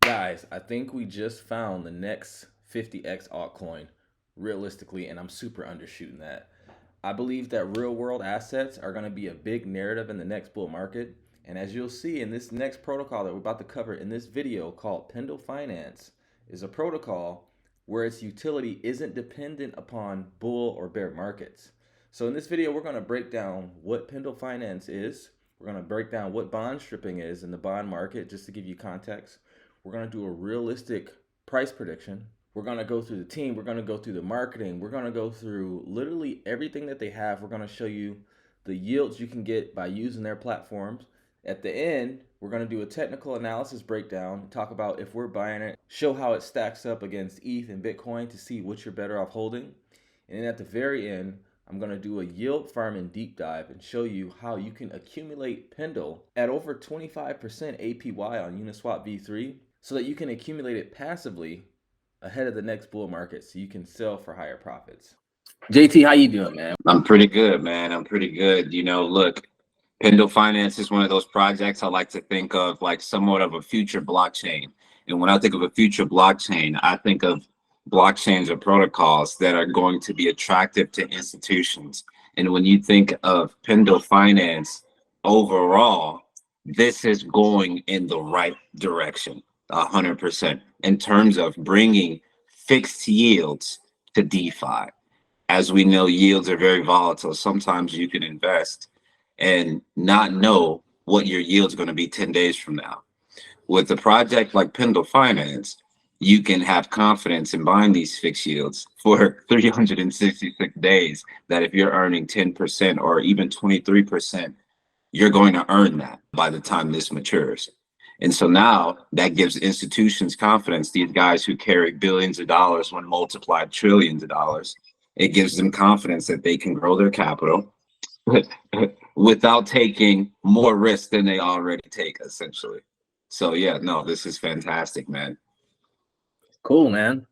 Guys, I think we just found the next 50x altcoin realistically, and I'm super undershooting that. I believe that real world assets are going to be a big narrative in the next bull market. And as you'll see in this next protocol that we're about to cover in this video called Pendle Finance, is a protocol where its utility isn't dependent upon bull or bear markets. So in this video, we're going to break down what Pendle Finance is. We're going to break down what bond stripping is in the bond market, just to give you context. We're going to do a realistic price prediction. We're going to go through the team. We're going to go through the marketing. We're going to go through literally everything that they have. We're going to show you the yields you can get by using their platforms. At the end, we're going to do a technical analysis breakdown, talk about if we're buying it, show how it stacks up against ETH and Bitcoin to see what you're better off holding. And then at the very end, I'm going to do a yield farming deep dive and show you how you can accumulate Pendle at over 25% APY on Uniswap V3 so that you can accumulate it passively ahead of the next bull market so you can sell for higher profits. JT, how you doing, man? I'm pretty good, man. I'm pretty good. Look, Pendle Finance is one of those projects I like to think of like somewhat of a future blockchain. And when I think of a future blockchain, I think of blockchains or protocols that are going to be attractive to institutions. And when you think of Pendle Finance overall, this is going in the right direction, 100%, in terms of bringing fixed yields to DeFi. As we know, yields are very volatile. Sometimes you can invest and not know what your yield's going to be 10 days from now. With a project like Pendle Finance, you can have confidence in buying these fixed yields for 366 days, that if you're earning 10% or even 23%, you're going to earn that by the time this matures. And so now that gives institutions confidence, these guys who carry billions of dollars when multiplied trillions of dollars, it gives them confidence that they can grow their capital without taking more risk than they already take, essentially. So yeah, no, this is fantastic, man. Cool, man.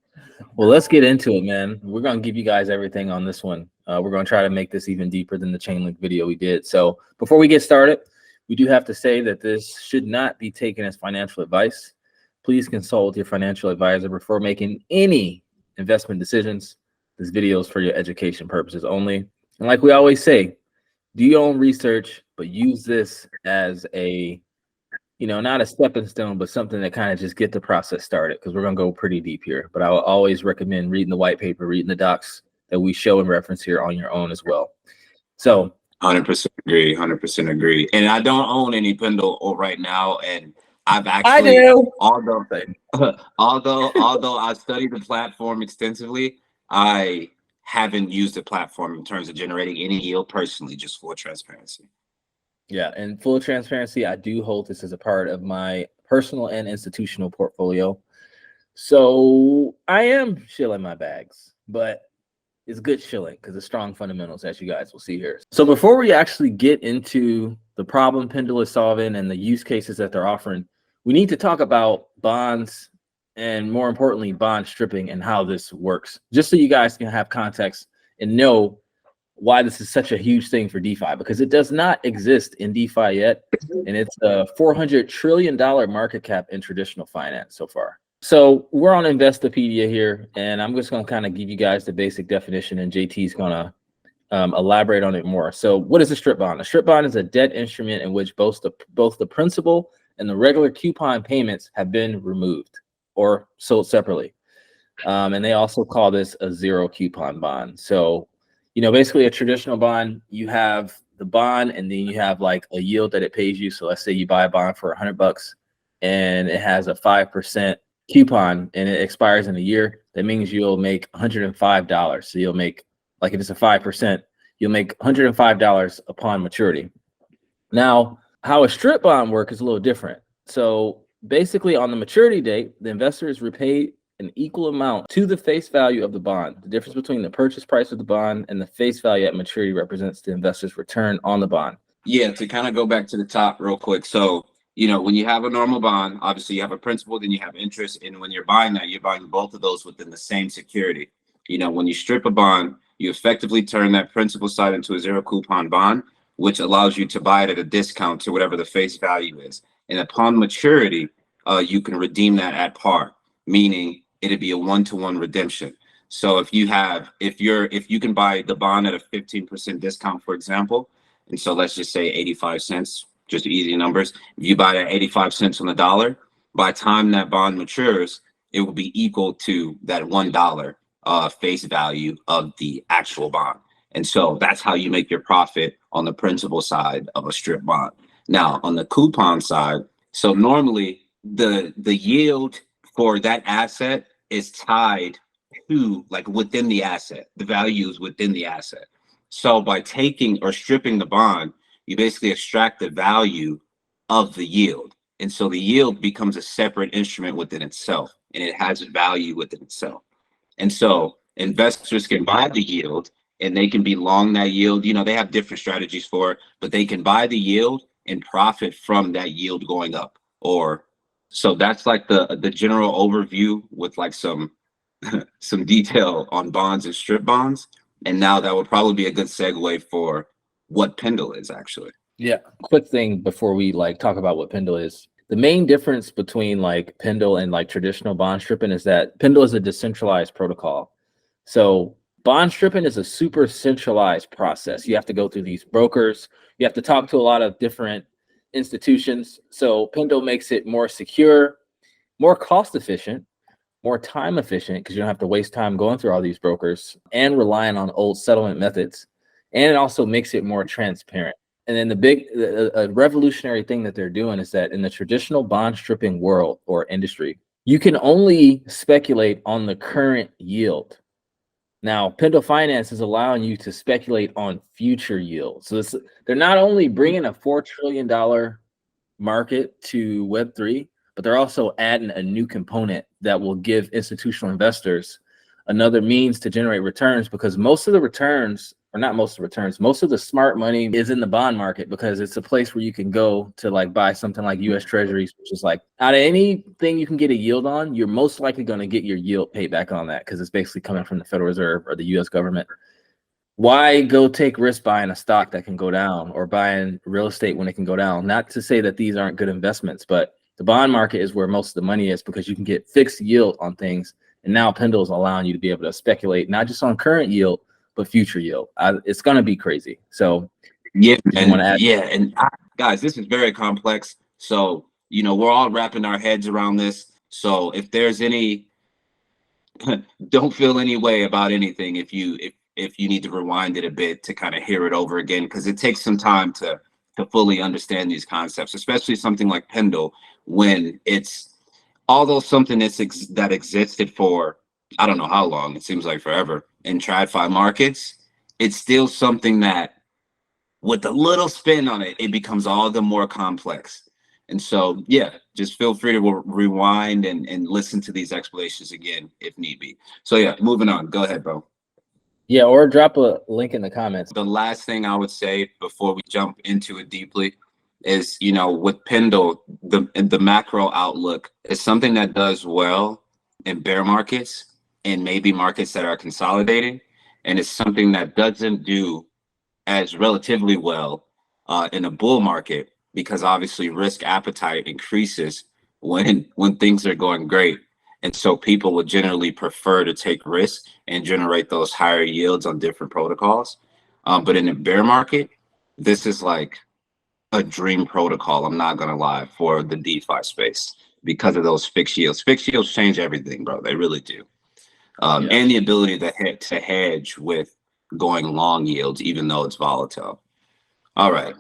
Well, let's get into it, man. We're going to give you guys everything on this one. We're going to try to make this even deeper than the chain link video we did. So before we get started, we do have to say that this should not be taken as financial advice. Please consult with your financial advisor before making any investment decisions. This video is for your education purposes only. And like we always say, do your own research, but use this as a, not a stepping stone, but something that kind of just get the process started, because we're going to go pretty deep here. But I will always recommend reading the white paper, reading the docs that we show and reference here on your own as well. So 100% agree, 100% agree. And I don't own any Pendle right now, and I've actually, I do. although I studied the platform extensively, I haven't used the platform in terms of generating any yield personally, just full transparency. Yeah, and full transparency, I do hold this as a part of my personal and institutional portfolio. So I am shilling my bags, but it's good shilling because it's strong fundamentals, as you guys will see here. So before we actually get into the problem Pendle is solving and the use cases that they're offering, we need to talk about bonds and, more importantly, bond stripping and how this works, just so you guys can have context and know why this is such a huge thing for DeFi, because it does not exist in DeFi yet, and it's a $400 trillion market cap in traditional finance so far. So we're on Investopedia here, and I'm just going to kind of give you guys the basic definition, and JT's going to elaborate on it more. So what is a strip bond? A strip bond is a debt instrument in which both the principal and the regular coupon payments have been removed or sold separately. And they also call this a zero coupon bond. So, basically a traditional bond, you have the bond and then you have like a yield that it pays you. So let's say you buy a bond for $100 and it has a 5% coupon and it expires in a year. That means you'll make $105. So you'll make, like if it's a 5%, you'll make $105 upon maturity. Now, how a strip bond works is a little different. So basically on the maturity date, the investor is repaid an equal amount to the face value of the bond. The difference between the purchase price of the bond and the face value at maturity represents the investor's return on the bond. Yeah, to kind of go back to the top real quick. So, when you have a normal bond, obviously you have a principal, then you have interest. And when you're buying that, you're buying both of those within the same security. When you strip a bond, you effectively turn that principal side into a zero coupon bond, which allows you to buy it at a discount to whatever the face value is. And upon maturity, you can redeem that at par, meaning it'd be a 1-to-1 redemption. So if you can buy the bond at a 15% discount, for example, and so let's just say 85 cents, just easy numbers. If you buy at 85 cents on the dollar, by the time that bond matures, it will be equal to that $1 face value of the actual bond. And so that's how you make your profit on the principal side of a strip bond. Now, on the coupon side, so normally the yield for that asset is tied to, like, within the asset. The value is within the asset. So by taking or stripping the bond, you basically extract the value of the yield. And so the yield becomes a separate instrument within itself, and it has value within itself. And so investors can buy the yield, and they can be long that yield. You know, they have different strategies for it, but they can buy the yield and profit from that yield going up. Or so that's like the general overview with like some some detail on bonds and strip bonds. And now that would probably be a good segue for what Pendle is actually. Yeah, quick thing before we like talk about what Pendle is. The main difference between like Pendle and like traditional bond stripping is that Pendle is a decentralized protocol. So bond stripping is a super centralized process. You have to go through these brokers. You have to talk to a lot of different institutions. So Pendle makes it more secure, more cost efficient, more time efficient, because you don't have to waste time going through all these brokers and relying on old settlement methods. And it also makes it more transparent. And then a revolutionary thing that they're doing is that in the traditional bond stripping world or industry, you can only speculate on the current yield. Now, Pendle Finance is allowing you to speculate on future yield. So they're not only bringing a $4 trillion market to Web3, but they're also adding a new component that will give institutional investors another means to generate returns, because most of the returns, or not most of the returns, most of the smart money is in the bond market, because it's a place where you can go to like buy something like US Treasuries, which is like out of anything you can get a yield on, you're most likely going to get your yield paid back on that, because it's basically coming from the Federal Reserve or the US government. Why go take risk buying a stock that can go down, or buying real estate when it can go down? Not to say that these aren't good investments, but the bond market is where most of the money is, because you can get fixed yield on things. And now Pendle is allowing you to be able to speculate not just on current yield, but future yield. It's going to be crazy. So yeah, and guys, this is very complex. So, you know, we're all wrapping our heads around this. So if there's any, don't feel any way about anything if you need to rewind it a bit to kind of hear it over again, because it takes some time to fully understand these concepts, especially something like Pendle, when it's, although something that existed for I don't know how long, it seems like forever, in TradFi markets, it's still something that with a little spin on it, it becomes all the more complex. And so, yeah, just feel free to rewind and listen to these explanations again if need be. So yeah, moving on. Go ahead, bro. Yeah, or drop a link in the comments. The last thing I would say before we jump into it deeply is, you know, with Pendle, the macro outlook is something that does well in bear markets and maybe markets that are consolidating, and it's something that doesn't do as relatively well in a bull market, because obviously risk appetite increases when things are going great. And so people would generally prefer to take risks and generate those higher yields on different protocols. But in a bear market, this is like a dream protocol, I'm not gonna lie, for the DeFi space, because of those fixed yields. Fixed yields change everything, bro. They really do. And the ability to hedge with going long yields, even though it's volatile. All right.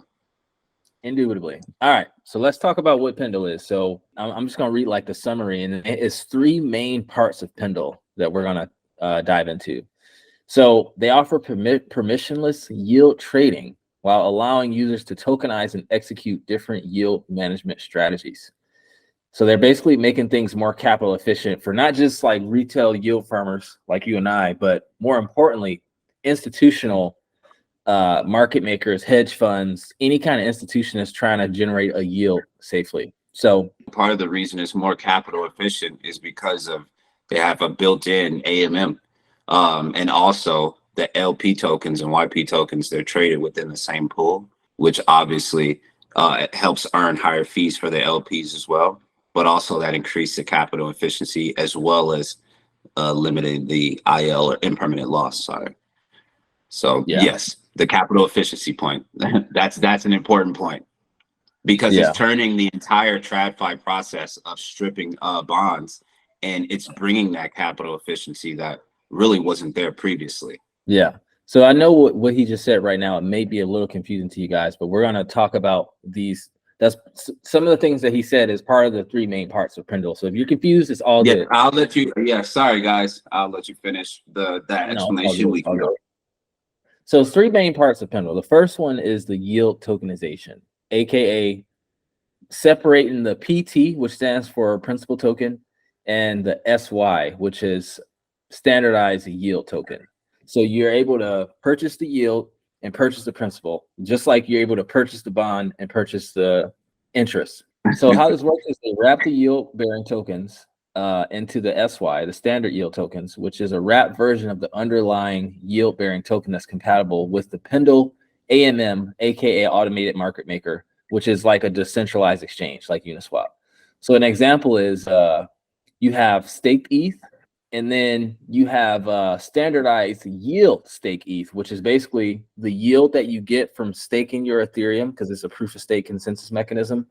Indubitably. All right. So let's talk about what Pendle is. So I'm just going to read like the summary, and it's three main parts of Pendle that we're going to dive into. So they offer permissionless yield trading while allowing users to tokenize and execute different yield management strategies. So they're basically making things more capital efficient for not just like retail yield farmers like you and I, but more importantly, institutional market makers, hedge funds, any kind of institution that's trying to generate a yield safely. So part of the reason it's more capital efficient is because of they have a built-in AMM, and also the LP tokens and YP tokens, they're traded within the same pool, which obviously it helps earn higher fees for the LPs as well. but also that increased the capital efficiency as well as limiting the IL or impermanent loss. Sorry. So Yeah. yes, the capital efficiency point. that's an important point because Yeah. it's turning the entire TradFi process of stripping bonds, and it's bringing that capital efficiency that really wasn't there previously. Yeah. So I know what he just said right now. It may be a little confusing to you guys, but we're going to talk about these. That's some of the things that he said is part of the three main parts of Pendle. So if you're confused, it's all Yeah, good. I'll let you. Yeah, sorry guys, I'll let you finish that explanation. We can go. So three main parts of Pendle. The first one is the yield tokenization, aka separating the PT, which stands for principal token, and the SY, which is standardized yield token. So you're able to purchase the yield and purchase the principal, just like you're able to purchase the bond and purchase the interest. So how this works is they wrap the yield bearing tokens into the SY, the standard yield tokens, which is a wrapped version of the underlying yield bearing token that's compatible with the Pendle AMM, aka automated market maker, which is like a decentralized exchange like Uniswap. So an example is you have staked ETH, and then you have standardized yield stake ETH, which is basically the yield that you get from staking your Ethereum, because it's a proof of stake consensus mechanism.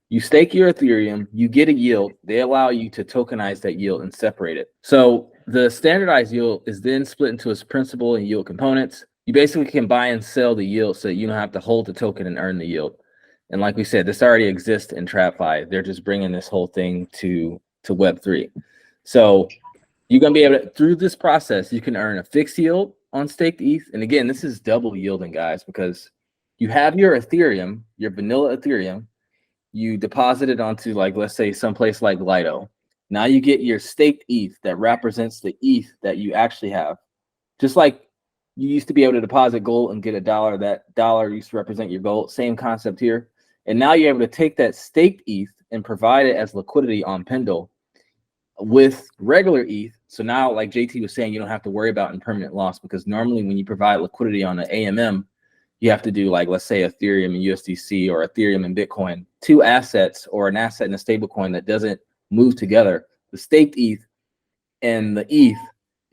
You stake your Ethereum, you get a yield. They allow you to tokenize that yield and separate it. So the standardized yield is then split into its principal and yield components. You basically can buy and sell the yield so that you don't have to hold the token and earn the yield. And like we said, this already exists in TradFi. They're just bringing this whole thing to Web3. So you're going to be able to, through this process, you can earn a fixed yield on staked ETH. And again, this is double yielding, guys, because you have your Ethereum, your vanilla Ethereum, you deposit it onto, like, let's say someplace like Lido. Now you get your staked ETH that represents the ETH that you actually have. Just like you used to be able to deposit gold and get a dollar, that dollar used to represent your gold. Same concept here. And now you're able to take that staked ETH and provide it as liquidity on Pendle with regular ETH. So now, like JT was saying, you don't have to worry about impermanent loss, because normally when you provide liquidity on an AMM, you have to do, like, let's say Ethereum and USDC or Ethereum and Bitcoin, two assets, or an asset and a stable coin that doesn't move together. The staked ETH and the ETH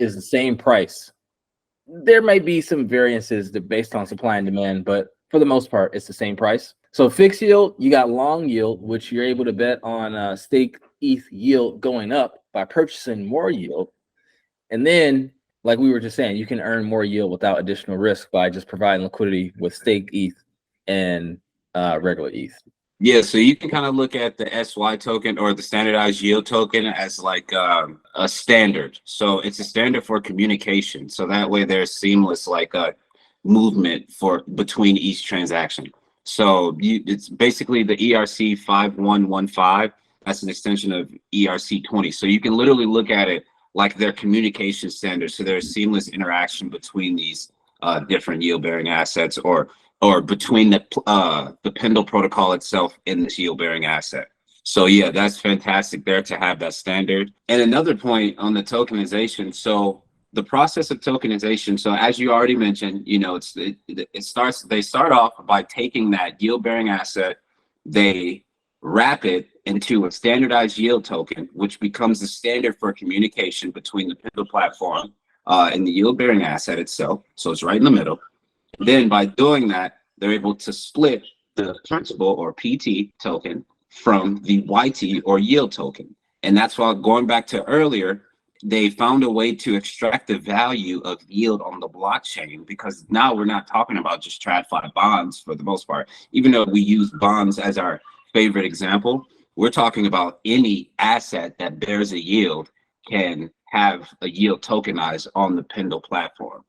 is the same price. There may be some variances based on supply and demand, but for the most part, it's the same price. So fixed yield, you got long yield, which you're able to bet on stake ETH yield going up by purchasing more yield. And then, like we were just saying, you can earn more yield without additional risk by just providing liquidity with staked ETH and regular ETH. Yeah, so you can kind of look at the SY token or the standardized yield token as like a standard. So it's a standard for communication. So that way there's seamless like a movement for between each transaction. So it's basically the ERC 5115. That's an extension of ERC 20. So you can literally look at it like their communication standards. So there's seamless interaction between these different yield bearing assets, or between the Pendle protocol itself and this yield bearing asset. So yeah, that's fantastic there to have that standard. And another point on the tokenization. So the process of tokenization. So as you already mentioned, you know, they start off by taking that yield bearing asset, they wrap it into a standardized yield token, which becomes the standard for communication between the Pendle platform and the yield bearing asset itself. So it's right in the middle. Then by doing that, they're able to split the principal or PT token from the YT or yield token. And that's why, going back to earlier, they found a way to extract the value of yield on the blockchain, because now we're not talking about just TradFi bonds for the most part. Even though we use bonds as our favorite example, we're talking about any asset that bears a yield can have a yield tokenized on the Pendle platform.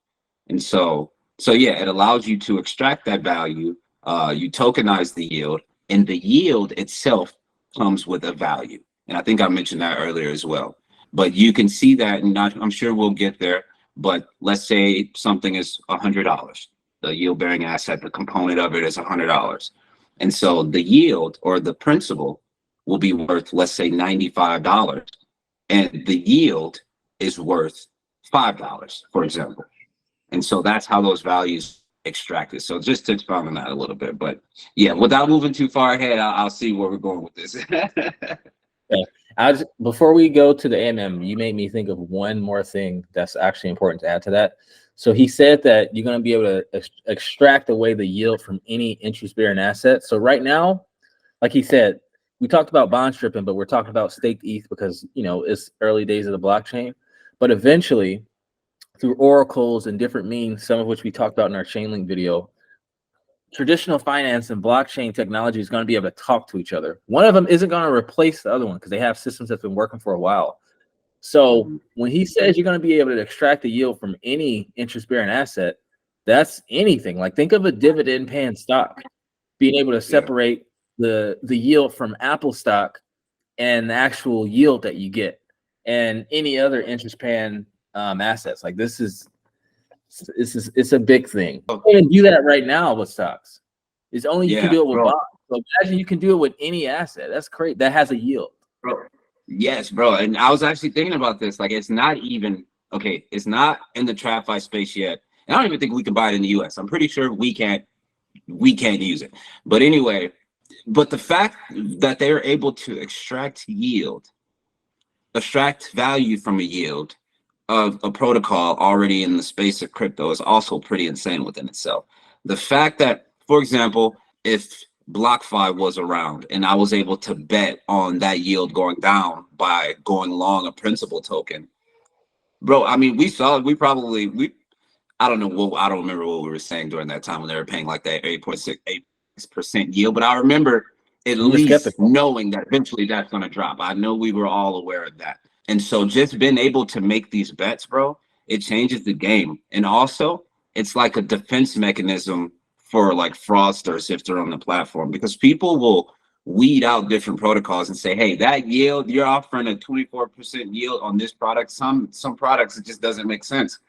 And so yeah, it allows you to extract that value. You tokenize the yield, and the yield itself comes with a value. And I think I mentioned that earlier as well. But you can see that, and I'm sure we'll get there. But let's say something is $100. The yield bearing asset, the component of it is $100. And so the yield or the principal will be worth, let's say, $95. And the yield is worth $5, for example. And so that's how those values extracted. So just to expound on that a little bit, but yeah, without moving too far ahead, I'll see where we're going with this. Before we go to the AMM, you made me think of one more thing that's actually important to add to that. So he said that you're going to be able to extract away the yield from any interest-bearing asset. So right now, like he said, we talked about bond stripping, but we're talking about staked ETH because, you know, it's early days of the blockchain. But eventually, through oracles and different means, some of which we talked about in our Chainlink video, traditional finance and blockchain technology is going to be able to talk to each other. One of them isn't going to replace the other one because they have systems that's been working for a while. So when he says you're going to be able to extract the yield from any interest-bearing asset, that's anything. Like think of a dividend-paying stock, being able to separate the yield from Apple stock and the actual yield that you get, and any other interest-paying assets. Like it's a big thing. You can't do that right now with stocks. It's only you can do it with bonds. So imagine you can do it with any asset. That's great. That has a yield. Bro. Yes, bro. And I was actually thinking about this. Like, it's not even okay. It's not in the TradFi space yet. And I don't even think we can buy it in the US. I'm pretty sure we can't use it. But anyway, but the fact that they're able to extract value from a yield of a protocol already in the space of crypto is also pretty insane within itself. The fact that, for example, if BlockFi was around and I was able to bet on that yield going down by going long a principal token, bro, I mean, I don't remember what we were saying during that time when they were paying like that 8.6% yield, but I remember at least knowing that eventually that's going to drop. I know we were all aware of that. And so just being able to make these bets, bro, it changes the game. And also it's like a defense mechanism for like fraudsters if they're on the platform, because people will weed out different protocols and say, hey, that yield, you're offering a 24% yield on this product. Some products, it just doesn't make sense.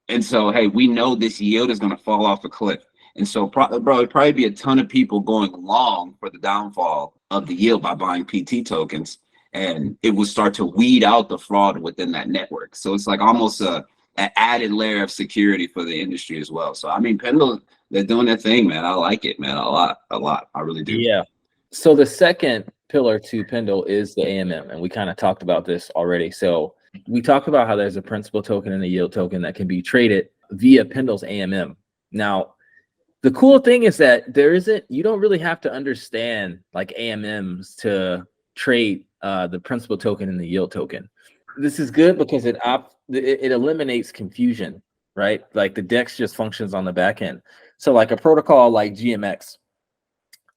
And so, hey, we know this yield is going to fall off a cliff. And so, bro, it'd probably be a ton of people going long for the downfall of the yield by buying PT tokens. And it will start to weed out the fraud within that network. So it's like almost an added layer of security for the industry as well. So, I mean, Pendle, they're doing their thing, man. I like it, man, a lot. I really do. Yeah. So the second pillar to Pendle is the AMM. And we kind of talked about this already. So we talked about how there's a principal token and a yield token that can be traded via Pendle's AMM. Now, the cool thing is that you don't really have to understand like AMMs to trade the principal token and the yield token. This is good because it eliminates confusion, right? Like the DEX just functions on the back end. So like a protocol like GMX,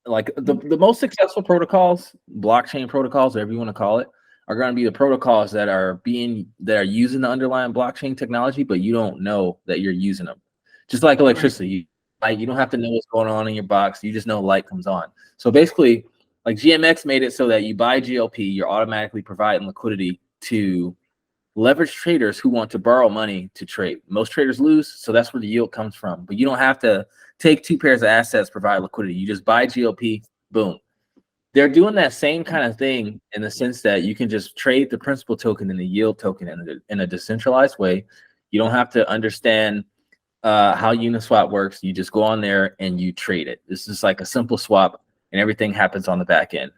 like the most successful protocols, blockchain protocols, whatever you want to call it, are going to be the protocols that are using the underlying blockchain technology, but you don't know that you're using them. Just like electricity, you don't have to know what's going on in your box. You just know light comes on. So basically, like GMX made it so that you buy GLP, you're automatically providing liquidity to leverage traders who want to borrow money to trade. Most traders lose, so that's where the yield comes from. But you don't have to take two pairs of assets, provide liquidity. You just buy GLP, boom. They're doing that same kind of thing in the sense that you can just trade the principal token and the yield token in a decentralized way. You don't have to understand how Uniswap works. You just go on there and you trade it. This is like a simple swap, and everything happens on the back end.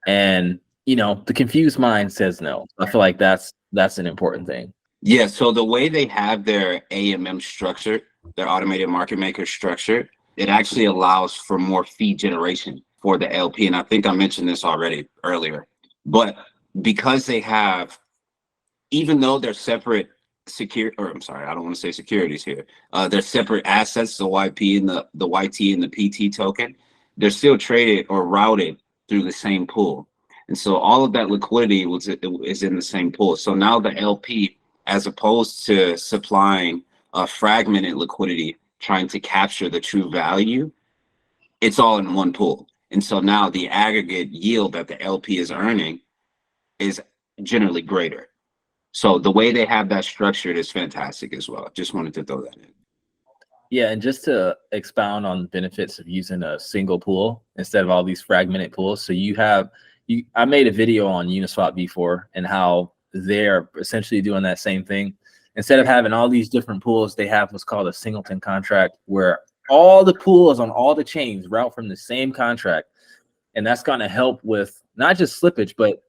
And the confused mind says no. I feel like that's an important thing. Yeah. So the way they have their AMM structured, their automated market maker structured, it actually allows for more fee generation for the LP. And I think I mentioned this already earlier, but because they have, even though they're separate I don't want to say securities here. They're separate assets, the YP and the YT and the PT token, they're still traded or routed through the same pool. And so all of that liquidity is in the same pool. So now the LP, as opposed to supplying a fragmented liquidity, trying to capture the true value, it's all in one pool. And so now the aggregate yield that the LP is earning is generally greater. So the way they have that structured is fantastic as well. Just wanted to throw that in. Yeah, and just to expound on the benefits of using a single pool instead of all these fragmented pools. So I made a video on Uniswap before and how they're essentially doing that same thing. Instead of having all these different pools, they have what's called a singleton contract, where all the pools on all the chains route from the same contract. And that's going to help with not just slippage, but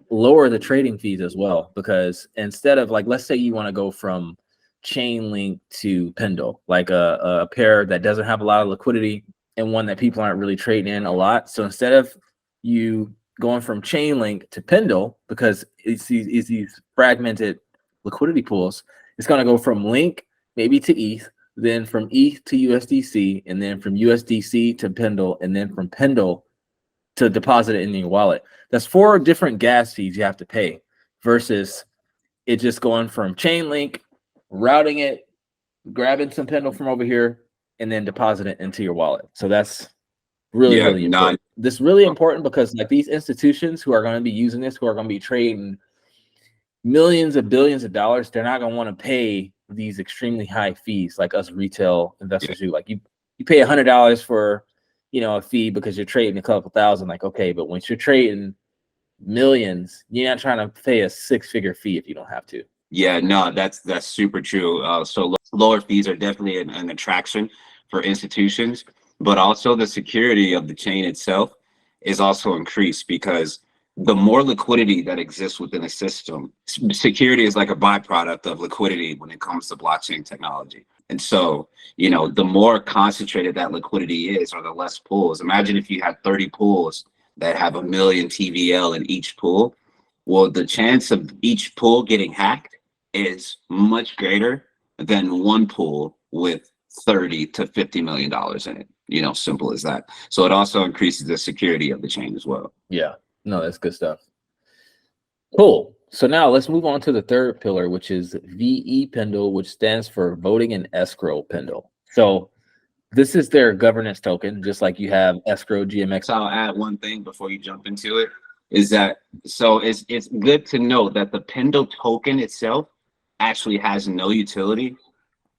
lower the trading fees as well, because instead of like, let's say you want to go from Chainlink to Pendle, like a pair that doesn't have a lot of liquidity and one that people aren't really trading in a lot. So instead of you going from Chainlink to Pendle, because it's these fragmented liquidity pools, it's going to go from Link maybe to ETH, then from ETH to USDC, and then from USDC to Pendle, and then from Pendle to deposit it in your wallet. That's 4 different gas fees you have to pay versus it just going from Chainlink, routing it, grabbing some Pendle from over here, and then deposit it into your wallet. So that's really, really important. This is really important because like these institutions who are going to be using this, who are going to be trading millions of billions of dollars, they're not going to want to pay these extremely high fees like us retail investors do. Like you pay $100 for, you know, a fee because you're trading a couple thousand. Like, okay, but once you're trading millions, you're not trying to pay a 6-figure fee if you don't have to. Yeah, no, that's super true. So lower fees are definitely an attraction for institutions, but also the security of the chain itself is also increased because the more liquidity that exists within a system, security is like a byproduct of liquidity when it comes to blockchain technology. And so, you know, the more concentrated that liquidity is, or the less pools. Imagine if you had 30 pools that have 1 million TVL in each pool. Well, the chance of each pool getting hacked is much greater than one pool with $30 to $50 million in it. You know, simple as that. So it also increases the security of the chain as well. Yeah, no, that's good stuff. Cool. So now let's move on to the third pillar, which is VE Pendle, which stands for Voting and Escrow Pendle. So this is their governance token, just like you have escrow GMX. So I'll add one thing before you jump into it, is that so it's good to note that the Pendle token itself actually has no utility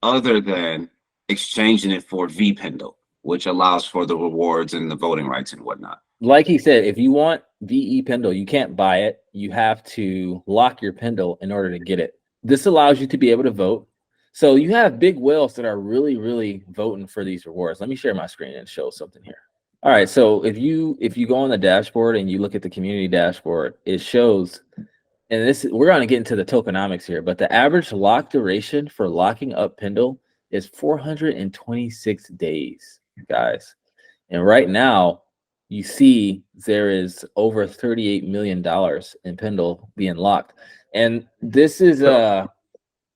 other than exchanging it for vPendle, which allows for the rewards and the voting rights and whatnot. Like he said, if you want VE Pendle, you can't buy it. You have to lock your Pendle in order to get it. This allows you to be able to vote. So you have big whales that are really, really voting for these rewards. Let me share my screen and show something here. All right, so if you go on the dashboard and you look at the community dashboard, it shows, and this we're going to get into the tokenomics here, but the average lock duration for locking up Pendle is 426 days, guys. And right now, you see there is over $38 million in Pendle being locked. And this is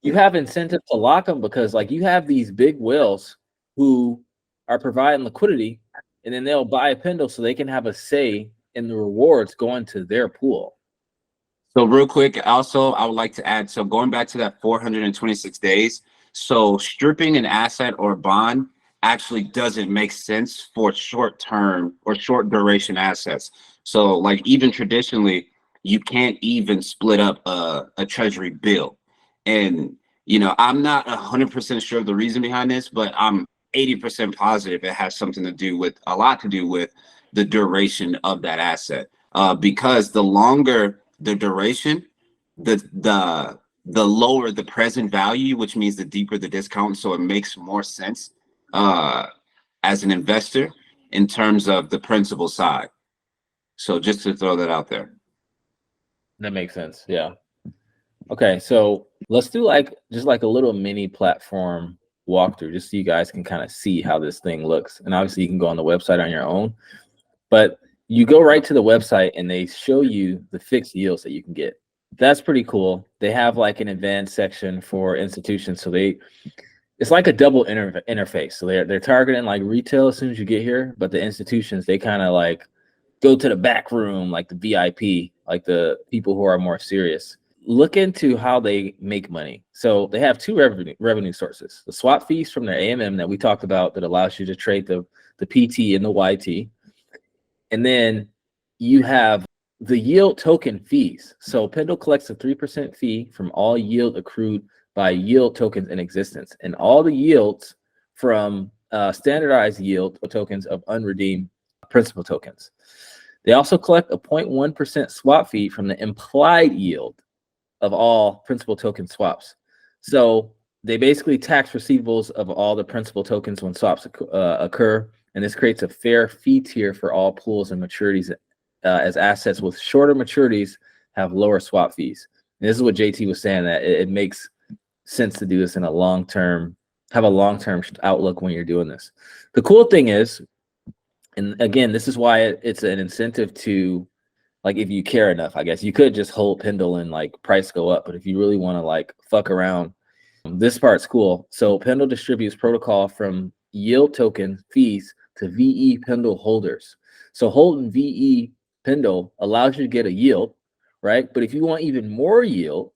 you have incentive to lock them because like you have these big whales who are providing liquidity, and then they'll buy a Pendle so they can have a say in the rewards going to their pool. So real quick, also, I would like to add, so going back to that 426 days, so stripping an asset or bond actually doesn't make sense for short-term or short duration assets. So like even traditionally, you can't even split up a treasury bill. And, you know, I'm not 100% sure of the reason behind this, but I'm 80% positive it has something to do with, a lot to do with the duration of that asset. Because the longer the duration, the lower the present value, which means the deeper the discount. So it makes more sense as an investor in terms of the principal side. So just to throw that out there. That makes sense. Yeah. Okay, so let's do like just like a little mini platform walkthrough, just so you guys can kind of see how this thing looks. And obviously you can go on the website on your own, but you go right to the website and they show you the fixed yields that you can get. That's pretty cool. They have like an advanced section for institutions. So it's like a double interface. So they're targeting like retail as soon as you get here, but the institutions, they kind of like go to the back room, like the VIP, like the people who are more serious. Look into how they make money. So they have 2 revenue sources: the swap fees from their AMM that we talked about that allows you to trade the PT and the YT. And then you have the yield token fees. So Pendle collects a 3% fee from all yield accrued by yield tokens in existence, and all the yields from standardized yield tokens of unredeemed principal tokens. They also collect a 0.1% swap fee from the implied yield of all principal token swaps. So they basically tax receivables of all the principal tokens when swaps occur, and this creates a fair fee tier for all pools and maturities as assets with shorter maturities have lower swap fees. And this is what JT was saying, that it makes sense to do this in a long-term, have a long-term outlook when you're doing this. The cool thing is, and again, this is why it's an incentive to, like, if you care enough, I guess you could just hold Pendle and like price go up. But if you really want to like fuck around, this part's cool. So Pendle distributes protocol from yield token fees to VE Pendle holders. So holding VE Pendle allows you to get a yield, right? But if you want even more yield,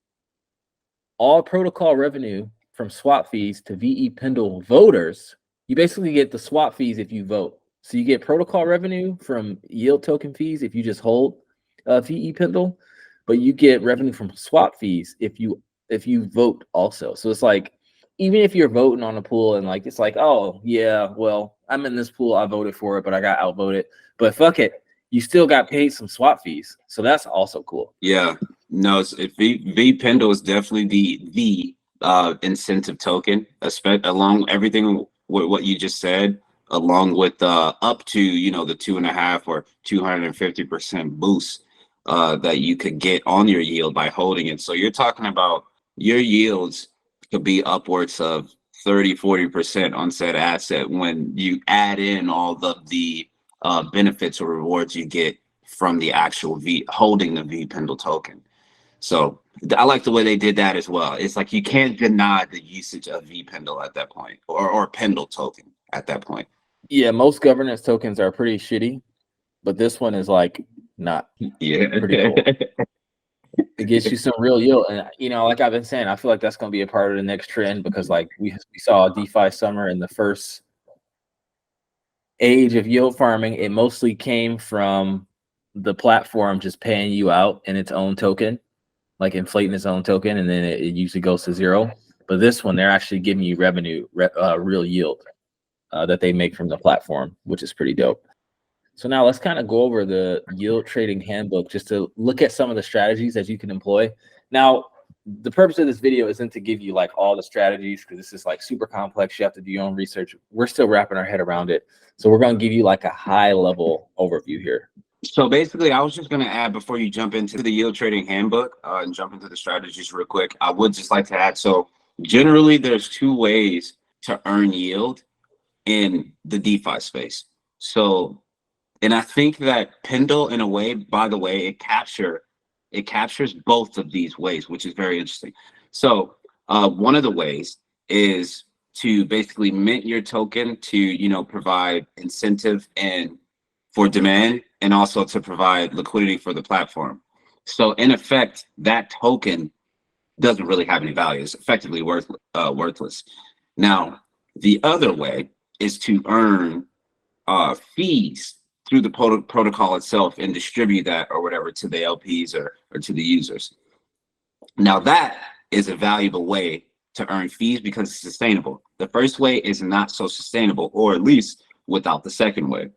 all protocol revenue from swap fees to VE Pendle voters, you basically get the swap fees if you vote. So you get protocol revenue from yield token fees if you just hold VE Pendle, but you get revenue from swap fees if you vote also. So it's like, even if you're voting on a pool and like it's like, oh yeah, well, I'm in this pool, I voted for it, but I got outvoted. But fuck it, you still got paid some swap fees. So that's also cool. Yeah, no, V Pendle is definitely the incentive token, especially along everything with what you just said, along with up to, you know, the 2.5 or 250% boost that you could get on your yield by holding it. So you're talking about your yields could be upwards of 30-40% on said asset when you add in all the benefits or rewards you get from the actual holding the V Pendle token. So I like the way they did that as well. It's like you can't deny the usage of V Pendle at that point, or Pendle token at that point. Yeah, most governance tokens are pretty shitty, but this one is like not. Yeah, pretty cool. It gets you some real yield, and you know, like I've been saying, I feel like that's going to be a part of the next trend, because like we saw a DeFi summer in the first age of yield farming. It mostly came from the platform just paying you out in its own token, like inflating its own token, and then it usually goes to zero. But this one, they're actually giving you revenue, real yield that they make from the platform, which is pretty dope. So now let's kind of go over the yield trading handbook just to look at some of the strategies that you can employ. Now, the purpose of this video isn't to give you like all the strategies, because this is like super complex. You have to do your own research. We're still wrapping our head around it. So we're going to give you like a high level overview here. So basically, I was just going to add, before you jump into the yield trading handbook and jump into the strategies real quick, I would just like to add, so generally there's two ways to earn yield in the DeFi space. So, and I think that Pendle, in a way, by the way, it captures both of these ways, which is very interesting. So one of the ways is to basically mint your token to, you know, provide incentive and for demand, and also to provide liquidity for the platform. So in effect, that token doesn't really have any value. It's effectively worthless. Now, the other way is to earn fees through the protocol itself and distribute that or whatever to the LPs or to the users. Now that is a valuable way to earn fees because it's sustainable. The first way is not so sustainable, or at least without the second way.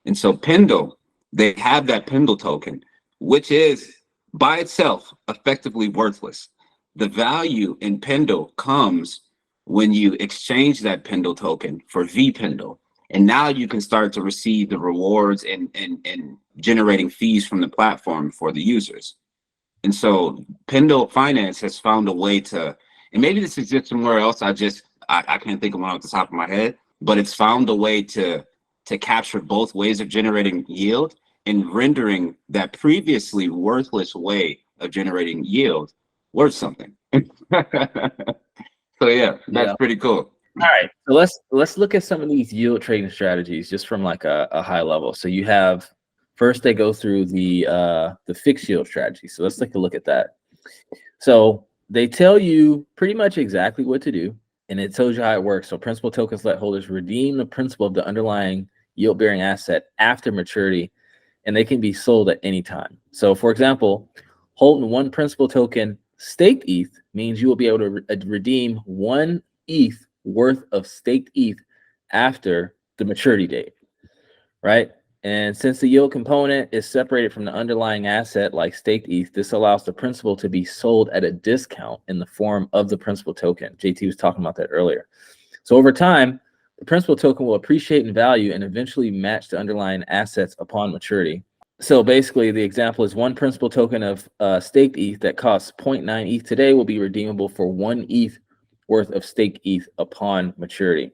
And so Pendle, they have that Pendle token, which is by itself effectively worthless. The value in Pendle comes when you exchange that Pendle token for V Pendle. And now you can start to receive the rewards and generating fees from the platform for the users. And so Pendle Finance has found a way to, and maybe this exists somewhere else, I can't think of one off the top of my head, but it's found a way to capture both ways of generating yield and rendering that previously worthless way of generating yield worth something. So yeah, that's pretty cool. All right, so let's look at some of these yield trading strategies just from like a high level. So you have, first they go through the fixed yield strategy. So let's take a look at that. So they tell you pretty much exactly what to do, and it tells you how it works. So principal tokens let holders redeem the principal of the underlying yield-bearing asset after maturity, and they can be sold at any time. So for example, holding one principal token staked ETH means you will be able to redeem 1 ETH worth of staked ETH after the maturity date, right? And since the yield component is separated from the underlying asset like staked ETH, this allows the principal to be sold at a discount in the form of the principal token. JT was talking about that earlier. So over time, the principal token will appreciate in value and eventually match the underlying assets upon maturity. So basically, the example is one principal token of staked ETH that costs 0.9 ETH today will be redeemable for 1 ETH worth of staked ETH upon maturity.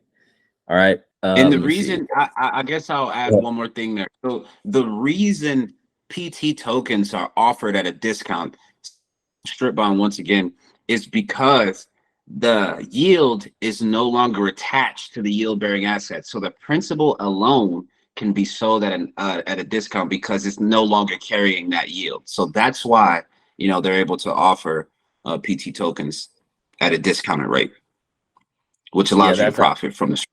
All right. And the Let me see. reason, I guess I'll add one more thing there. So the reason PT tokens are offered at a discount, strip bond once again, is because the yield is no longer attached to the yield bearing asset. So the principal alone can be sold at a discount because it's no longer carrying that yield. So that's why, you know, they're able to offer PT tokens at a discounted rate, which allows you to profit from the.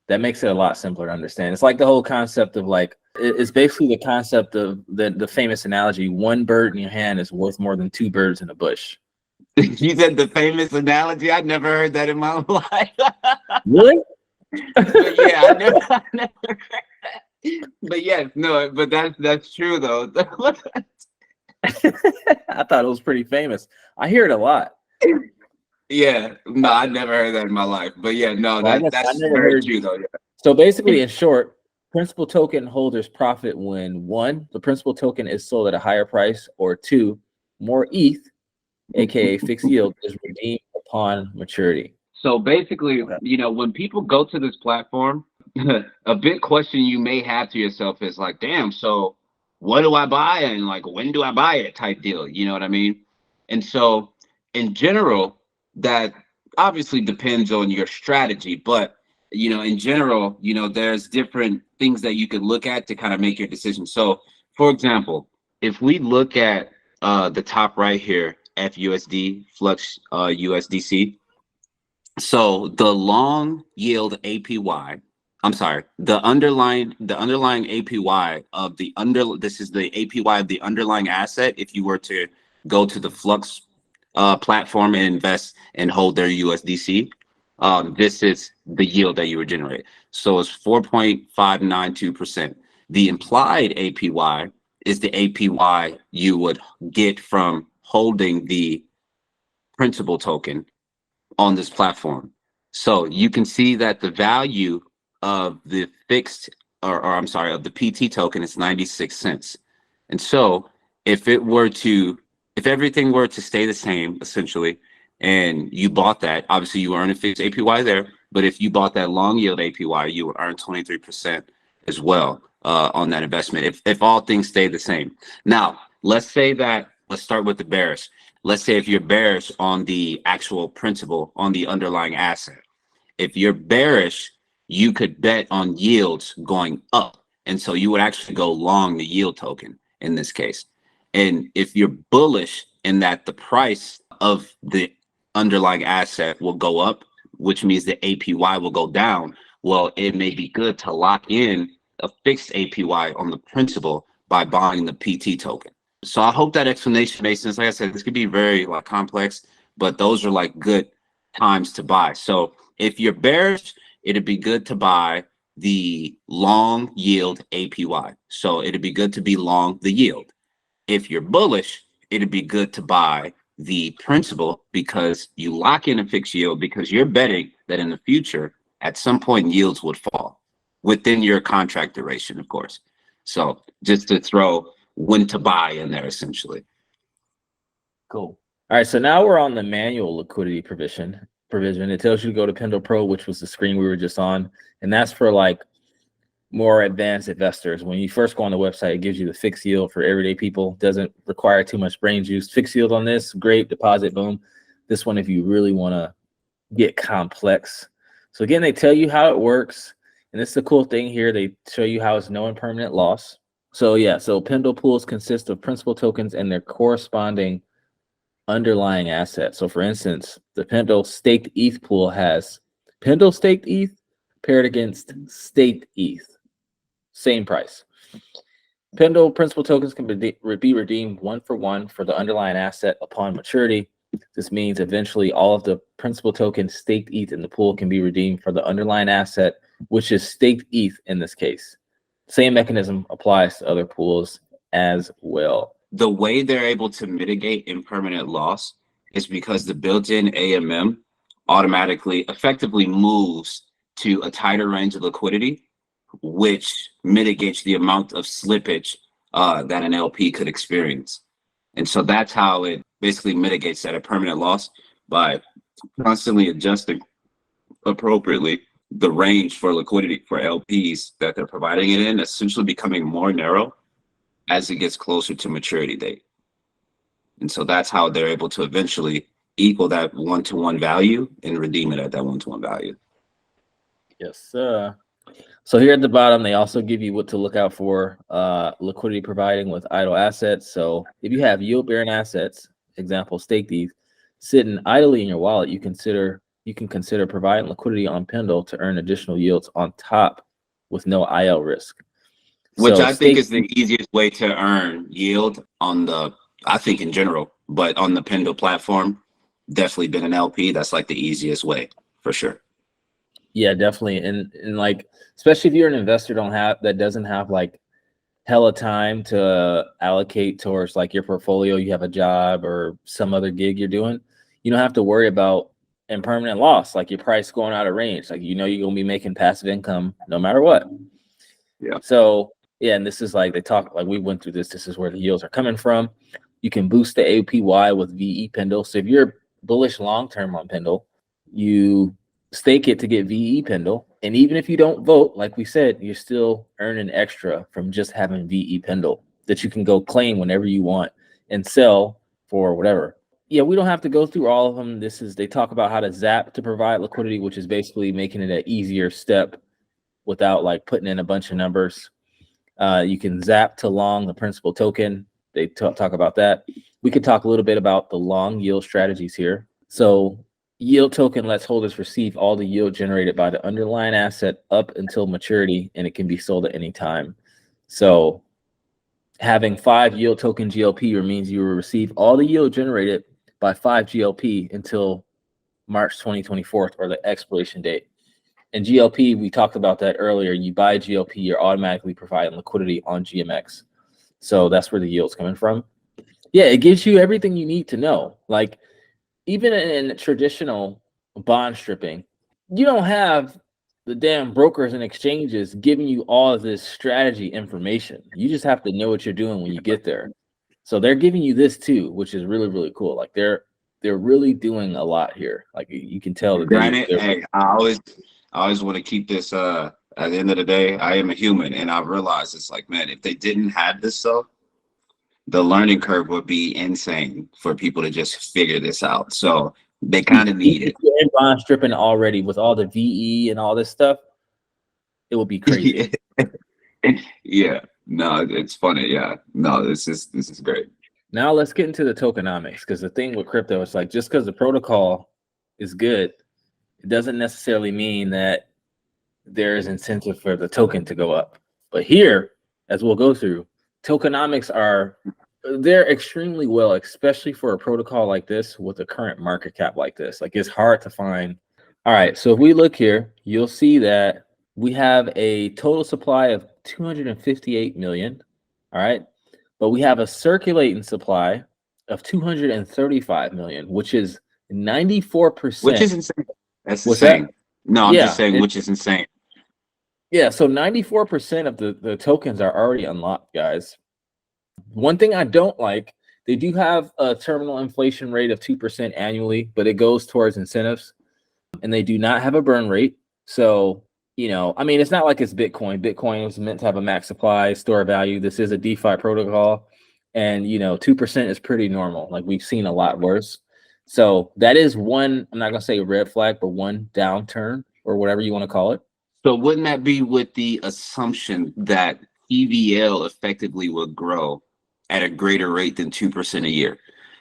That makes it a lot simpler to understand. It's like the whole concept of like, it's basically the concept of the famous analogy, one bird in your hand is worth more than 2 birds in a bush. You said the famous analogy? I never heard that in my life. Really? But yeah, I never heard that. But yes, no, but that's true though. I thought it was pretty famous. I hear it a lot. Yeah, no, I never heard that in my life. But yeah, no, Well, that's very true though. Yeah. So basically, in short, principal token holders profit when 1, the principal token is sold at a higher price, or 2, more ETH, aka fixed yield, is redeemed upon maturity. So basically, you know, when people go to this platform, a big question you may have to yourself is like, damn, so what do I buy and like when do I buy it type deal? You know what I mean? And so in general, that obviously depends on your strategy, but you know, in general, you know, there's different things that you could look at to kind of make your decision. So for example, if we look at the top right here, FUSD, Flux USDC. So the long yield APY, I'm sorry, the underlying APY of this is the APY of the underlying asset. If you were to go to the Flux platform and invest and hold their USDC, this is the yield that you would generate. So it's 4.592%. The implied APY is the APY you would get from holding the principal token on this platform. So you can see that the value of the fixed, or I'm sorry, of the PT token is 96 cents. And so if everything were to stay the same, essentially, and you bought that, obviously you earn a fixed APY there, but if you bought that long yield APY, you would earn 23% as well on that investment, if all things stay the same. Now, let's start with the bearish. Let's say if you're bearish on the actual principal, on the underlying asset. If you're bearish, you could bet on yields going up. And so you would actually go long the yield token in this case. And if you're bullish in that the price of the underlying asset will go up, which means the APY will go down, well, it may be good to lock in a fixed APY on the principal by buying the PT token. So I hope that explanation makes sense. Like I said, this could be very like complex, but those are like good times to buy. So if you're bearish, it'd be good to buy the long yield APY. So it'd be good to be long the yield. If you're bullish, it'd be good to buy the principal because you lock in a fixed yield because you're betting that in the future, at some point, yields would fall within your contract duration, of course. So just to throw when to buy in there, essentially. Cool. All right, so now we're on the manual liquidity provision. It tells you to go to Pendle Pro, which was the screen we were just on, and that's for like more advanced investors. When you first go on the website, it gives you the fixed yield for everyday people. Doesn't require too much brain juice. Fixed yield on this, great, deposit, boom. This one, if you really want to get complex. So again, they tell you how it works, and this is the cool thing here. They show you how it's no impermanent loss. So yeah, so Pendle pools consist of principal tokens and their corresponding underlying asset. So for instance, the Pendle staked ETH pool has Pendle staked ETH paired against staked ETH, same price. Pendle principal tokens can be redeemed 1-for-1 for the underlying asset upon maturity. This means eventually all of the principal tokens staked ETH in the pool can be redeemed for the underlying asset, which is staked ETH in this case. Same mechanism applies to other pools as well. The way they're able to mitigate impermanent loss is because the built-in AMM automatically effectively moves to a tighter range of liquidity, which mitigates the amount of slippage that an LP could experience. And so that's how it basically mitigates that a permanent loss by constantly adjusting appropriately the range for liquidity for LPs that they're providing it in, essentially becoming more narrow as it gets closer to maturity date. And so that's how they're able to eventually equal that one-to-one value and redeem it at that one-to-one value. Yes, sir. So here at the bottom, they also give you what to look out for, liquidity providing with idle assets. So if you have yield-bearing assets, example, stake these, sitting idly in your wallet, you can consider providing liquidity on Pendle to earn additional yields on top with no IL risk. Which So I think is the easiest way to earn yield on the, I think in general, but on the Pendle platform, definitely been an LP. That's like the easiest way for sure. Yeah, definitely. And like, especially if you're an investor that doesn't have like hella time to allocate towards like your portfolio, you have a job or some other gig you're doing, you don't have to worry about impermanent loss, like your price going out of range. Like, you know, you're going to be making passive income no matter what. Yeah. So yeah, and this is like, they talk, like we went through this, this is where the yields are coming from. You can boost the APY with VE Pendle. So if you're bullish long-term on Pendle, you stake it to get VE Pendle. And even if you don't vote, like we said, you're still earning extra from just having VE Pendle that you can go claim whenever you want and sell for whatever. Yeah, we don't have to go through all of them. They talk about how to zap to provide liquidity, which is basically making it an easier step without like putting in a bunch of numbers. You can zap to long the principal token. They talk about that. We could talk a little bit about the long yield strategies here. So yield token lets holders receive all the yield generated by the underlying asset up until maturity, and it can be sold at any time. So having 5 yield token GLP means you will receive all the yield generated by 5 GLP until March 2024 or the expiration date. And GLP, we talked about that earlier. You buy GLP, you're automatically providing liquidity on GMX. So that's where the yield's coming from. Yeah, it gives you everything you need to know. Like, even in traditional bond stripping, you don't have the damn brokers and exchanges giving you all of this strategy information. You just have to know what you're doing when you get there. So they're giving you this too, which is really, really cool. Like they're really doing a lot here. Like you can tell that Granted, hey, I always want to keep this at the end of the day, I am a human, and I realize it's like, man, if they didn't have this stuff, the learning curve would be insane for people to just figure this out. So they kind of need it. You're in bond stripping already with all the VE and all this stuff, it will be crazy. Yeah. No, it's funny. Yeah. No, this is great. Now let's get into the tokenomics, because the thing with crypto is like, just because the protocol is good, it doesn't necessarily mean that there is incentive for the token to go up. But here, as we'll go through, tokenomics they're extremely well, especially for a protocol like this with a current market cap like this. Like, it's hard to find. All right, so if we look here, you'll see that we have a total supply of 258 million. All right, but we have a circulating supply of 235 million, which is 94%. Which is insane. That's insane. No, I'm just saying, which is insane. Yeah, so 94% of the tokens are already unlocked, guys. One thing I don't like, they do have a terminal inflation rate of 2% annually, but it goes towards incentives, and they do not have a burn rate. So, you know, I mean, it's not like it's Bitcoin. Bitcoin was meant to have a max supply, store value. This is a DeFi protocol, and, you know, 2% is pretty normal. Like, we've seen a lot worse. So that is one, I'm not going to say red flag, but one downturn or whatever you want to call it. So wouldn't that be with the assumption that EVL effectively will grow at a greater rate than 2% a year?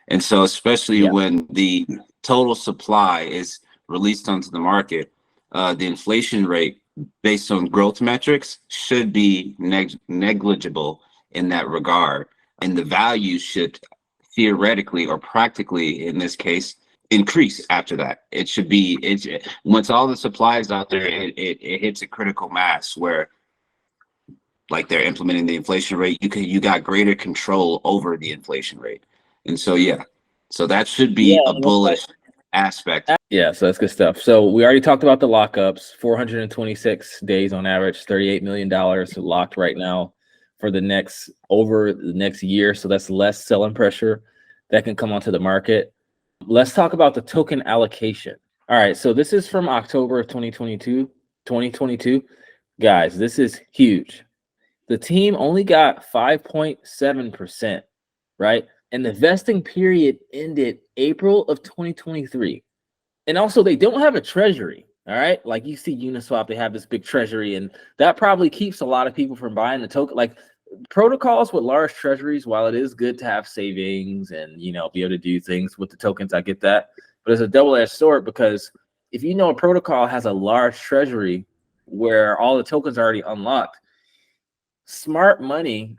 And so especially when the total supply is released onto the market, the inflation rate based on growth metrics should be negligible in that regard. And the value should theoretically or practically, in this case, increase after that. It should be, once all the supply is out there, it hits a critical mass where, like, they're implementing the inflation rate, you got greater control over the inflation rate. And so so that should be a bullish aspect. Yeah, so that's good stuff. So we already talked about the lockups, 426 days on average, $38 million locked right now for the next over the next year. So that's less selling pressure that can come onto the market. Let's talk about the token allocation. All right, so this is from October of 2022. Guys, this is huge. The team only got 5.7%, right? And the vesting period ended April of 2023. And also, they don't have a treasury, all right? Like you see Uniswap, they have this big treasury, and that probably keeps a lot of people from buying the token. Like protocols with large treasuries, while it is good to have savings and, you know, be able to do things with the tokens, I get that. But it's a double-edged sword, because if you know a protocol has a large treasury where all the tokens are already unlocked, smart money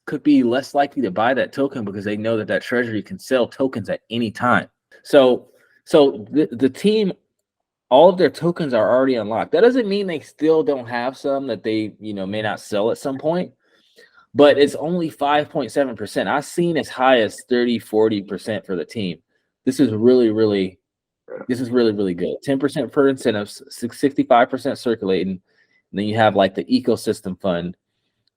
could be less likely to buy that token because they know that that treasury can sell tokens at any time. So the team, all of their tokens are already unlocked. That doesn't mean they still don't have some that they, you know, may not sell at some point, but it's only 5.7%. I've seen as high as 30-40% for the team. This is really good. 10% for incentives, 65% circulating, and then you have like the ecosystem fund.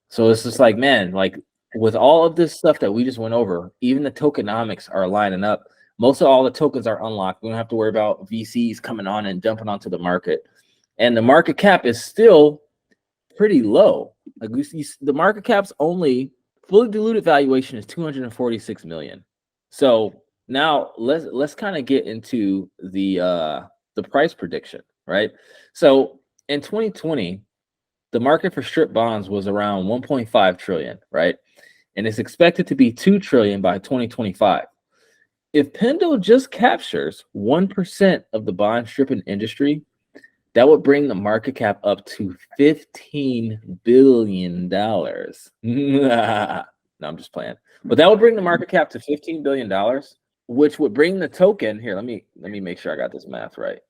So it's just like, man, like with all of this stuff that we just went over, even the tokenomics are lining up. Most of all the tokens are unlocked. We don't have to worry about VCs coming on and dumping onto the market. And the market cap is still pretty low. Like the market cap's only fully diluted valuation is 246 million. So now let's kind of get into the price prediction, right? So in 2020, the market for strip bonds was around 1.5 trillion, right? And it's expected to be 2 trillion by 2025. If Pendle just captures 1% of the bond stripping industry, that would bring the market cap up to $15 billion. No, I'm just playing. But that would bring the market cap to $15 billion, which would bring the token here. Let me make sure I got this math right.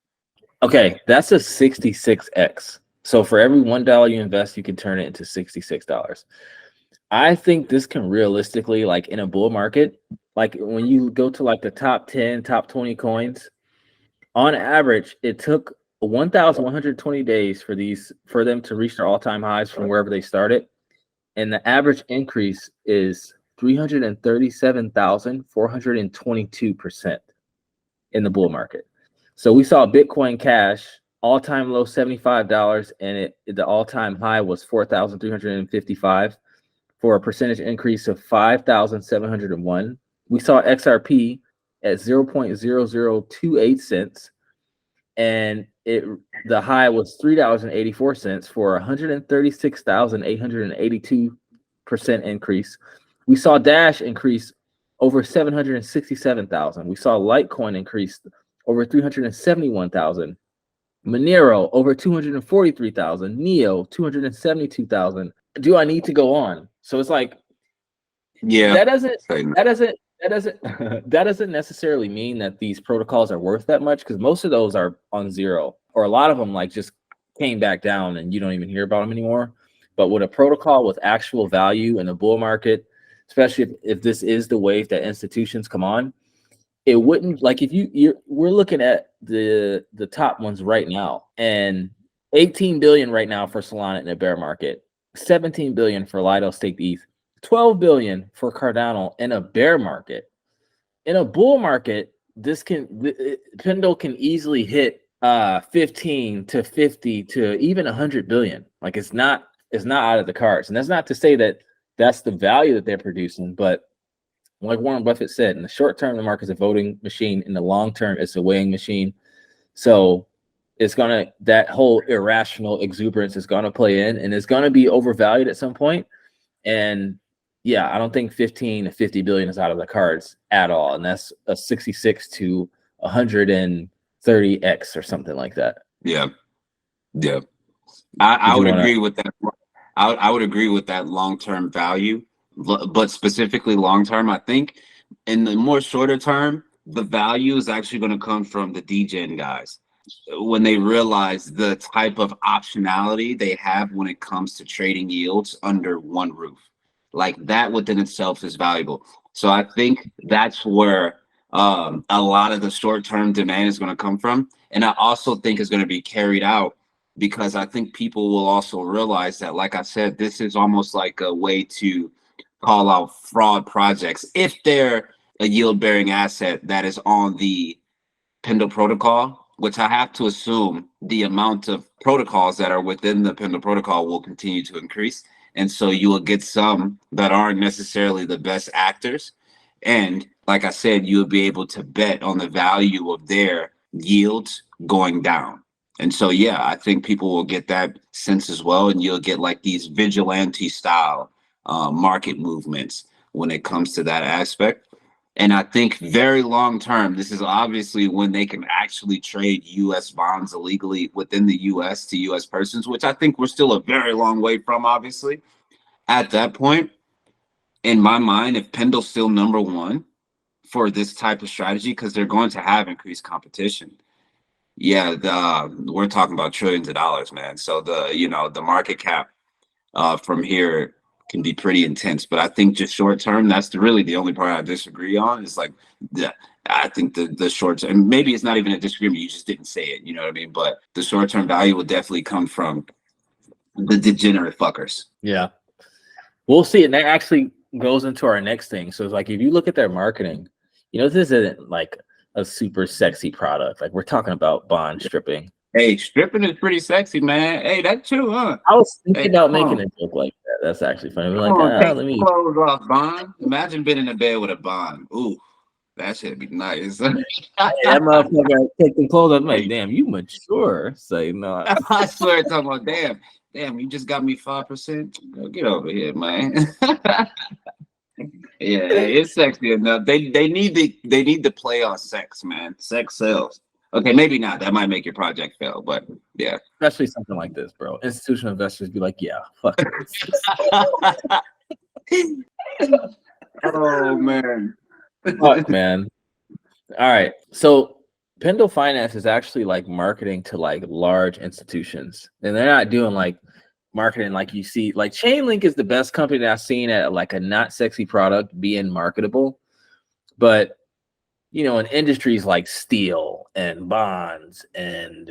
Okay, that's a 66x. So for every $1 you invest, you can turn it into $66. I think this can realistically, like in a bull market, like when you go to like the top 10, top 20 coins, on average, it took 1,120 days for them to reach their all-time highs from wherever they started. And the average increase is 337,422% in the bull market. So we saw Bitcoin Cash all-time low $75, and the all-time high was 4,355 for a percentage increase of 5,701. We saw XRP at 0.0028 cents, and the high was $3.84 for 136,882% increase. We saw Dash increase over 767,000. We saw Litecoin increase over 371,000. Monero over 243,000. Neo 272,000. Do I need to go on? So it's like, yeah, that doesn't necessarily mean that these protocols are worth that much, because most of those are on zero, or a lot of them like just came back down and you don't even hear about them anymore. But with a protocol with actual value in the bull market, especially if this is the wave that institutions come on, it wouldn't, like, if we're looking at the top ones right now, and 18 billion right now for Solana in a bear market, 17 billion for Lido staked ETH, 12 billion for Cardano in a bear market. In a bull market, Pendle can easily hit 15 to 50 to even 100 billion. Like it's not out of the cards. And that's not to say that that's the value that they're producing, but like Warren Buffett said, in the short term, the market's a voting machine. In the long term, it's a weighing machine. So that whole irrational exuberance is gonna play in, and it's gonna be overvalued at some point. And yeah, I don't think 15 to 50 billion is out of the cards at all. And that's a 66 to 130x or something like that. Yeah. I would agree with that. I would agree with that long-term value, but specifically long-term, I think in the more shorter term, the value is actually going to come from the degen guys when they realize the type of optionality they have when it comes to trading yields under one roof. Like that within itself is valuable. So I think that's where a lot of the short-term demand is going to come from. And I also think is going to be carried out because I think people will also realize that, like I said, this is almost like a way to call out fraud projects if they're a yield bearing asset that is on the Pendle protocol, which I have to assume the amount of protocols that are within the Pendle protocol will continue to increase. And so you will get some that aren't necessarily the best actors. And like I said, you'll be able to bet on the value of their yields going down. And so, yeah, I think people will get that sense as well. And you'll get like these vigilante style market movements when it comes to that aspect. And I think very long term, this is obviously when they can actually trade US bonds illegally within the US to US persons, which I think we're still a very long way from, obviously. At that point, in my mind, if Pendle's still number one for this type of strategy, because they're going to have increased competition. Yeah, we're talking about trillions of dollars, man. So the market cap from here can be pretty intense. But I think just short term, that's really the only part I disagree on. Is like, I think the short term, maybe it's not even a disagreement. You just didn't say it. You know what I mean? But the short term value will definitely come from the degenerate fuckers. Yeah, we'll see. And that actually goes into our next thing. So it's like, if you look at their marketing, this isn't like a super sexy product. Like, we're talking about bond stripping. Hey, stripping is pretty sexy, man. Hey, that's true, huh? I was thinking about making a joke like that. That's actually funny. We're like, take let me clothes off, Bond. Imagine being in the bed with a Bond. Ooh, that should be nice. Hey, that motherfucker take the clothes off. I'm like, damn, you mature. Say no. I swear, talking about damn, you just got me 5%. Get over here, man. Yeah, it's sexy enough. They need to play on sex, man. Sex sells. Okay, maybe not. That might make your project fail, but yeah. Especially something like this, bro. Institutional investors be like, yeah, fuck it. Oh man. Fuck, man. All right. So Pendle Finance is actually like marketing to like large institutions. And they're not doing like marketing like you see. Like Chainlink is the best company that I've seen at like a not sexy product being marketable. But in industries like steel and bonds and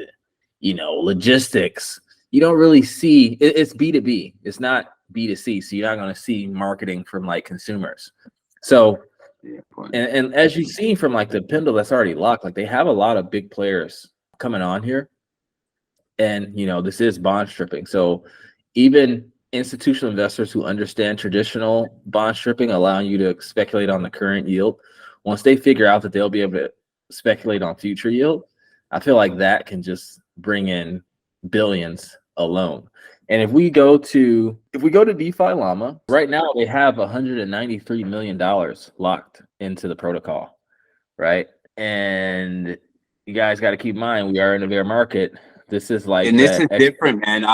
logistics, you don't really see it's B2B. It's not B2C. So you're not going to see marketing from like consumers. So and as you've seen from like the Pendle that's already locked, like they have a lot of big players coming on here. And this is bond stripping. So even institutional investors who understand traditional bond stripping, allowing you to speculate on the current yield, once they figure out that they'll be able to speculate on future yield, I feel like that can just bring in billions alone. And if we go to DeFi Llama, right now they have $193 million locked into the protocol, right? And you guys got to keep in mind, we are in a bear market. This is like, and this is different, man.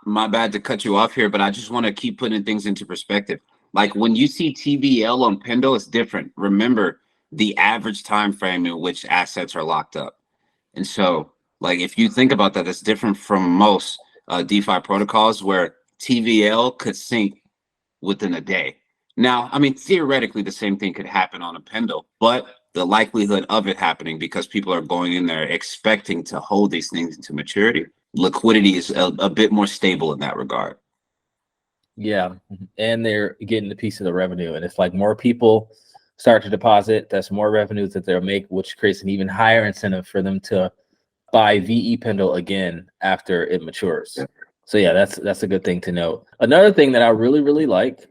My bad to cut you off here, but I just want to keep putting things into perspective. Like when you see TVL on Pendle, it's different. Remember the average time frame in which assets are locked up. And so, like, if you think about that, it's different from most DeFi protocols where TVL could sync within a day. Now, I mean, theoretically, the same thing could happen on a Pendle, but the likelihood of it happening, because people are going in there expecting to hold these things into maturity, liquidity is a bit more stable in that regard. Yeah, and they're getting a piece of the revenue, and it's like more people start to deposit, that's more revenues that they'll make, which creates an even higher incentive for them to buy VE Pendle again after it matures. Yeah. So yeah, that's a good thing to note. Another thing that I really, really like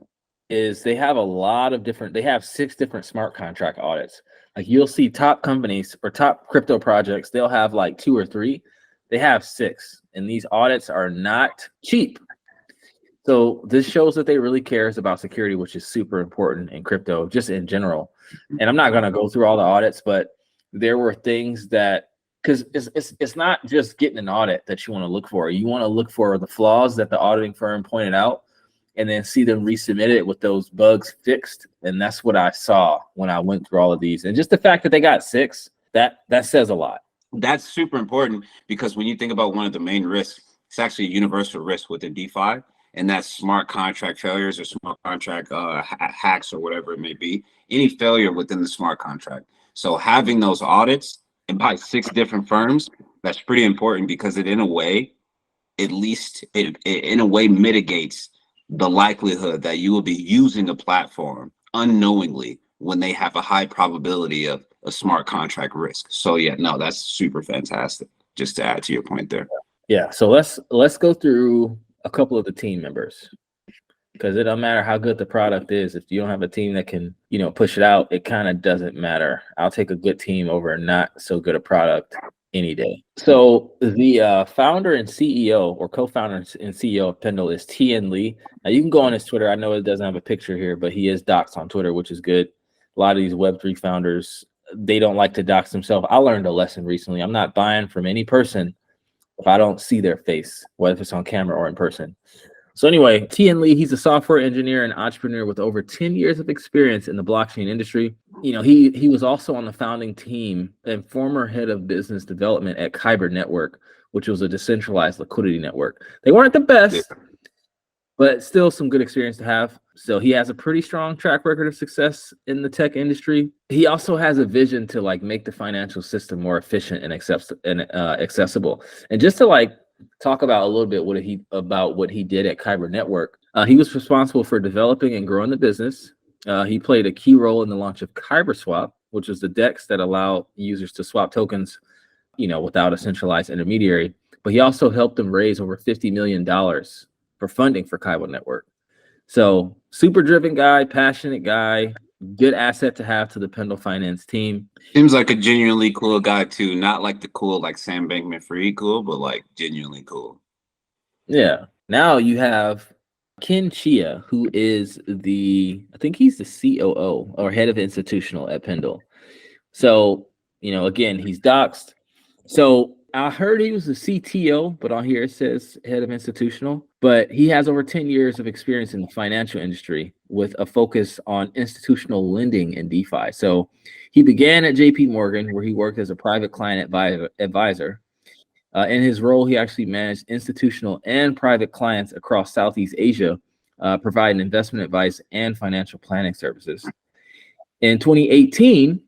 is they have they have 6 different smart contract audits. Like you'll see top companies or top crypto projects, they'll have like 2 or 3. They have 6, and these audits are not cheap. So this shows that they really cares about security, which is super important in crypto, just in general. And I'm not going to go through all the audits, but there were things that, because it's not just getting an audit that you want to look for. You want to look for the flaws that the auditing firm pointed out, and then see them resubmit it with those bugs fixed. And that's what I saw when I went through all of these. And just the fact that they got 6, that says a lot. That's super important, because when you think about one of the main risks, it's actually a universal risk within DeFi. And that's smart contract failures or smart contract hacks or whatever it may be, any failure within the smart contract. So having those audits and by 6 different firms, that's pretty important, because it in a way at least it in a way mitigates the likelihood that you will be using a platform unknowingly when they have a high probability of a smart contract risk. So yeah, no, that's super fantastic. Just to add to your point there. Yeah. So let's go through a couple of the team members, because it don't matter how good the product is. If you don't have a team that can, push it out, it kind of doesn't matter. I'll take a good team over a not so good a product any day. So the founder and CEO, or co-founder and CEO of Pendle, is Tien Lee. Now you can go on his Twitter. I know it doesn't have a picture here, but he is doxed on Twitter, which is good. A lot of these Web3 founders, they don't like to dox themselves. I learned a lesson recently. I'm not buying from any person if I don't see their face, whether it's on camera or in person. So anyway, Tien Lee, he's a software engineer and entrepreneur with over 10 years of experience in the blockchain industry. He was also on the founding team and former head of business development at Kyber Network, which was a decentralized liquidity network. They weren't the best, but still some good experience to have. So he has a pretty strong track record of success in the tech industry. He also has a vision to make the financial system more efficient and accessible. And just to talk about a little bit what he did at Kyber Network. He was responsible for developing and growing the business. He played a key role in the launch of KyberSwap, which was the DEX that allow users to swap tokens, without a centralized intermediary. But he also helped them raise over $50 million for funding for Kyber Network. So super driven guy, passionate guy, good asset to have to the Pendle Finance team. Seems like a genuinely cool guy too. Not like the cool Sam Bankman-Fried cool, but genuinely cool. Yeah. Now you have Ken Chia, who is I think he's the COO or head of institutional at Pendle. So, again, he's doxed. So I heard he was the CTO, but on here it says head of institutional. But he has over 10 years of experience in the financial industry with a focus on institutional lending and DeFi. So he began at JP Morgan, where he worked as a private client advisor. In his role, he actually managed institutional and private clients across Southeast Asia, providing investment advice and financial planning services. In 2018,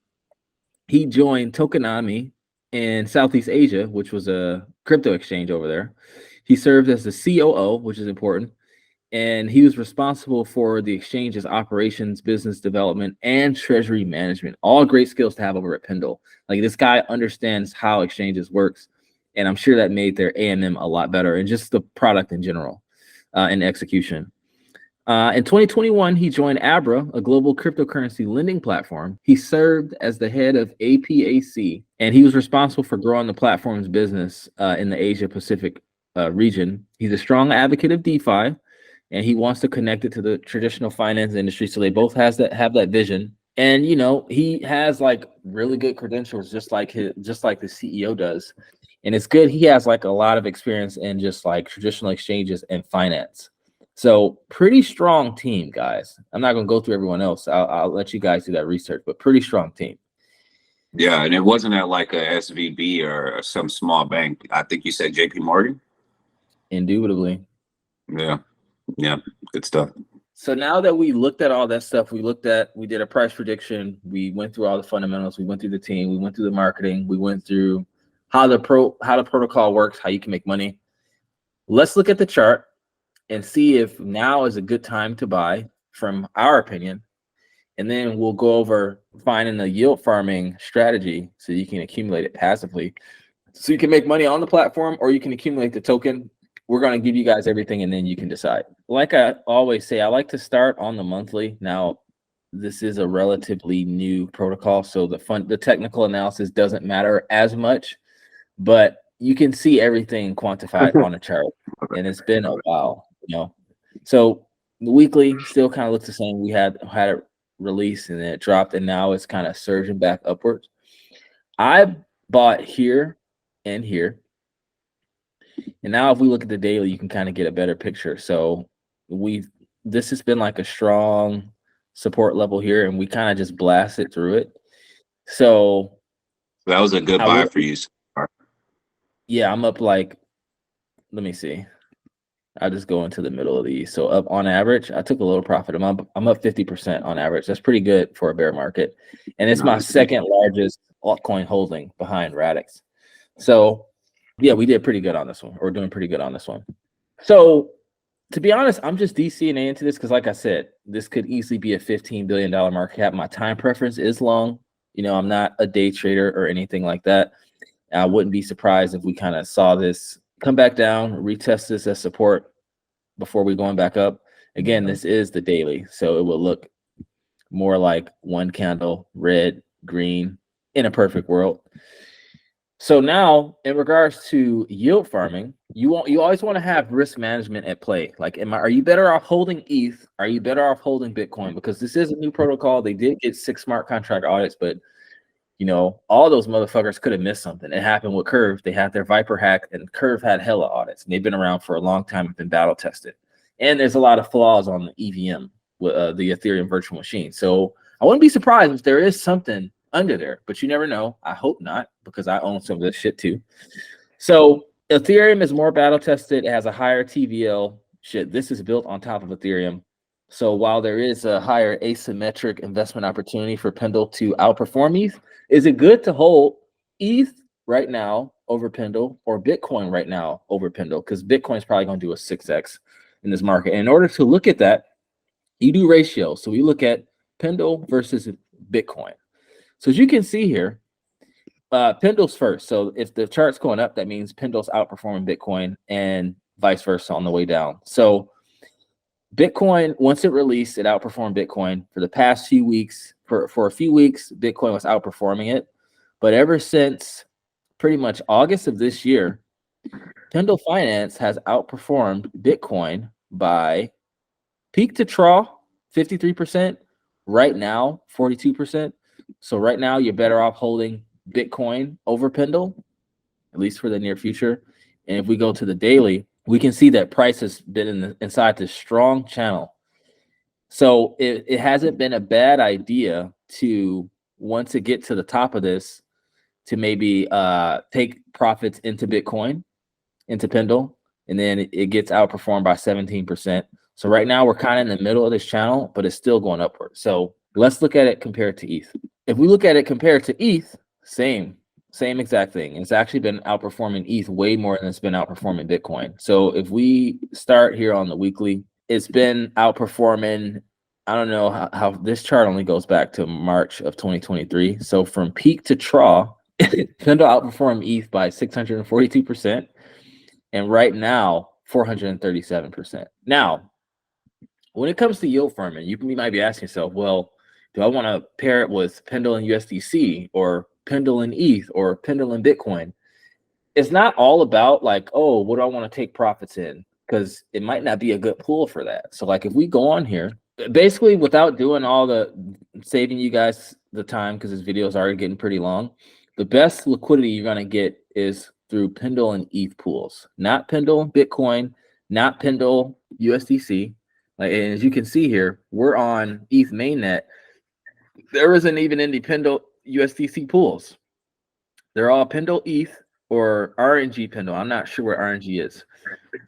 he joined Tokenomics in Southeast Asia, which was a crypto exchange over there. He served as the COO, which is important, and he was responsible for the exchange's operations, business development, and treasury management. All great skills to have over at Pendle. This guy understands how exchanges works, and I'm sure that made their AMM a lot better, and just the product in general, and execution. In 2021, he joined Abra, a global cryptocurrency lending platform. He served as the head of APAC, and he was responsible for growing the platform's business in the Asia Pacific region. He's a strong advocate of DeFi, and he wants to connect it to the traditional finance industry. So they both have that vision. And he has really good credentials, just like the CEO does. And it's good. He has a lot of experience in just traditional exchanges and finance. So pretty strong team, guys. I'm not going to go through everyone else. I'll let you guys do that research, but pretty strong team. Yeah, and it wasn't at a SVB or some small bank. I think you said JP Morgan. Indubitably. Yeah, good stuff. So now that we looked at all that stuff, we did a price prediction. We went through all the fundamentals. We went through the team. We went through the marketing. We went through how the protocol works, how you can make money. Let's look at the chart and see if now is a good time to buy, from our opinion. And then we'll go over finding a yield farming strategy so you can accumulate it passively. So you can make money on the platform, or you can accumulate the token. We're going to give you guys everything, and then you can decide. Like I always say, I like to start on the monthly. Now, this is a relatively new protocol, so the technical analysis doesn't matter as much, but you can see everything quantified on a chart, and it's been a while. So the weekly still kind of looks the same. We had it released, and then it dropped, and now it's kind of surging back upwards. I bought here and here, and now if we look at the daily, you can kind of get a better picture. So this has been a strong support level here, and we kind of just blasted through it. So that was a good buy for you. Yeah, I'm up let me see. I'll just go into the middle of these. So up on average, I took a little profit. I'm up 50% on average. That's pretty good for a bear market. And it's my second largest altcoin holding behind Radix. So Yeah, we did pretty good on this one. We're doing pretty good on this one. So to be honest, I'm just DCing into this because, like I said, this could easily be a $15 billion market cap. My time preference is long. You know, I'm not a day trader or anything like that. I wouldn't be surprised if we kind of saw this come back down, retest this as support before we going back up. Again, this is the daily, so it will look more like one candle, red, green, in a perfect world. So now, in regards to yield farming, you always want to have risk management at play. Like, are you better off holding ETH? Are you better off holding Bitcoin? Because this is a new protocol. They did get 6 smart contract audits, but you know, all those motherfuckers could have missed something. It happened with Curve. They had their Viper hack, and Curve had hella audits. And they've been around for a long time and been battle tested. And there's a lot of flaws on the EVM, with the Ethereum virtual machine. So I wouldn't be surprised if there is something under there, but you never know. I hope not, because I own some of this shit too. So Ethereum is more battle tested. It has a higher TVL. Shit, this is built on top of Ethereum. So while there is a higher asymmetric investment opportunity for Pendle to outperform ETH, is it good to hold ETH right now over Pendle or Bitcoin right now over Pendle? Because Bitcoin is probably going to do a 6x in this market. And in order to look at that, you do ratios. So we look at Pendle versus Bitcoin. So as you can see here, Pendle's first. So if the chart's going up, that means Pendle's outperforming Bitcoin and vice versa on the way down. So Bitcoin, once it released, it outperformed Bitcoin for the past few weeks. For a few weeks, Bitcoin was outperforming it. But ever since pretty much August of this year, Pendle Finance has outperformed Bitcoin by peak to trough, 53%. Right now, 42%. So right now, you're better off holding Bitcoin over Pendle, at least for the near future. And if we go to the daily, we can see that price has been inside this strong channel. So it hasn't been a bad idea to, once it get to the top of this, to maybe take profits into Bitcoin, into Pendle, and then it gets outperformed by 17%. So right now we're kind of in the middle of this channel, but it's still going upward. So let's look at it compared to ETH. If we look at it compared to ETH, same exact thing. It's actually been outperforming ETH way more than it's been outperforming Bitcoin. So if we start here on the weekly, it's been outperforming. I don't know how this chart only goes back to March of 2023. So from peak to trough, Pendle outperformed ETH by 642%. And right now, 437%. Now, when it comes to yield farming, you might be asking yourself, well, do I want to pair it with Pendle and USDC or Pendle and ETH or Pendle and Bitcoin? It's not all about like, oh, what do I want to take profits in? Because it might not be a good pool for that. So like if we go on here, basically without doing all the saving you guys the time, because this video is already getting pretty long, the best liquidity you're going to get is through Pendle and ETH pools, not Pendle Bitcoin, not Pendle USDC. Like, and as you can see here, we're on ETH mainnet. There isn't even any Pendle USDC pools. They're all Pendle ETH or RNG Pendle. I'm not sure where RNG is.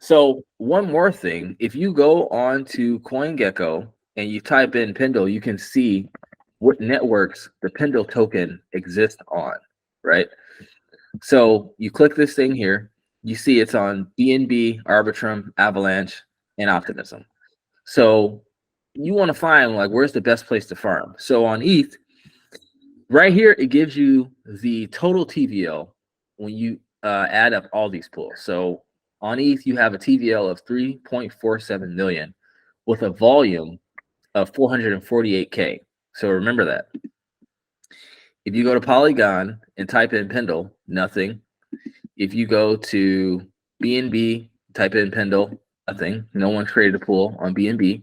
So one more thing, if you go on to CoinGecko and you type in Pendle, you can see what networks the Pendle token exists on, right? So you click this thing here, you see it's on BNB, Arbitrum, Avalanche, and Optimism. So you want to find like where's the best place to farm. So on ETH, right here, it gives you the total TVL when you add up all these pools. So on ETH, you have a TVL of 3.47 million with a volume of 448K. So remember that. If you go to Polygon and type in Pendle, nothing. If you go to BNB, type in Pendle, nothing. No one created a pool on BNB.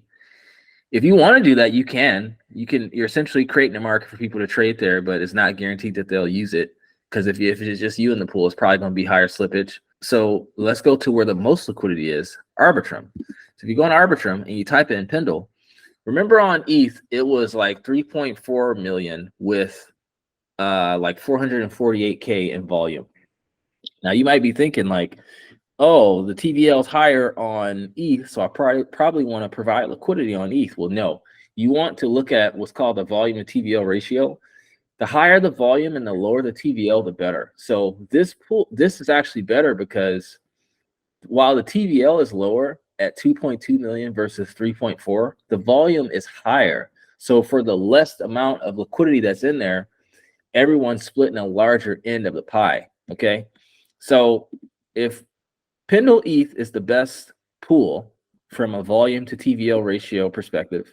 If you want to do that, you can. You're essentially creating a market for people to trade there, but it's not guaranteed that they'll use it. Because if it's just you in the pool, it's probably going to be higher slippage. So let's go to where the most liquidity is, Arbitrum. So if you go on Arbitrum and you type in Pendle, remember on ETH, it was like 3.4 million with like 448K in volume. Now you might be thinking like, oh, the TVL is higher on ETH, so I probably want to provide liquidity on ETH. Well, no, you want to look at what's called the volume to TVL ratio. The higher the volume and the lower the TVL, the better. So this is actually better because while the TVL is lower at 2.2 million versus 3.4, the volume is higher. So for the less amount of liquidity that's in there, everyone's splitting a larger end of the pie. Okay. So if Pendle ETH is the best pool from a volume to TVL ratio perspective,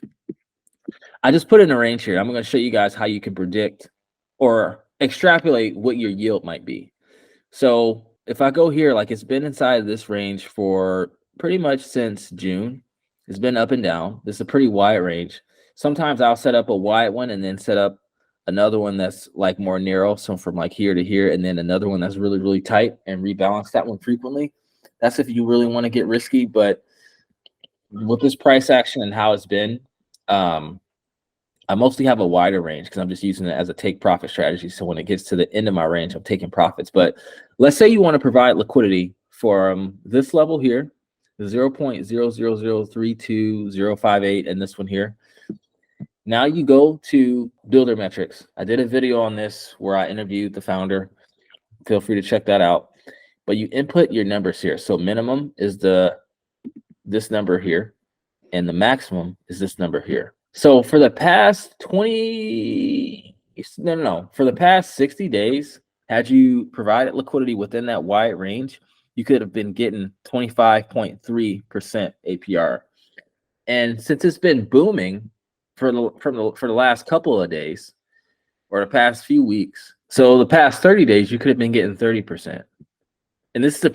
I just put in a range here. I'm going to show you guys how you can predict or extrapolate what your yield might be. So if I go here, like it's been inside of this range for pretty much since June. It's been up and down. This is a pretty wide range. Sometimes I'll set up a wide one and then set up another one that's like more narrow. So from like here to here, and then another one that's really, really tight, and rebalance that one frequently. That's if you really want to get risky. But with this price action and how it's been, I mostly have a wider range because I'm just using it as a take profit strategy. So when it gets to the end of my range, I'm taking profits. But let's say you want to provide liquidity for this level here, the 0.00032058, and this one here. Now you go to builder metrics. I did a video on this where I interviewed the founder. Feel free to check that out. But you input your numbers here. So minimum is this number here, and the maximum is this number here. So for the past for the past 60 days, had you provided liquidity within that wide range, you could have been getting 25.3% APR. And since it's been booming for the last couple of days or the past few weeks, so the past 30 days, you could have been getting 30%. And this is a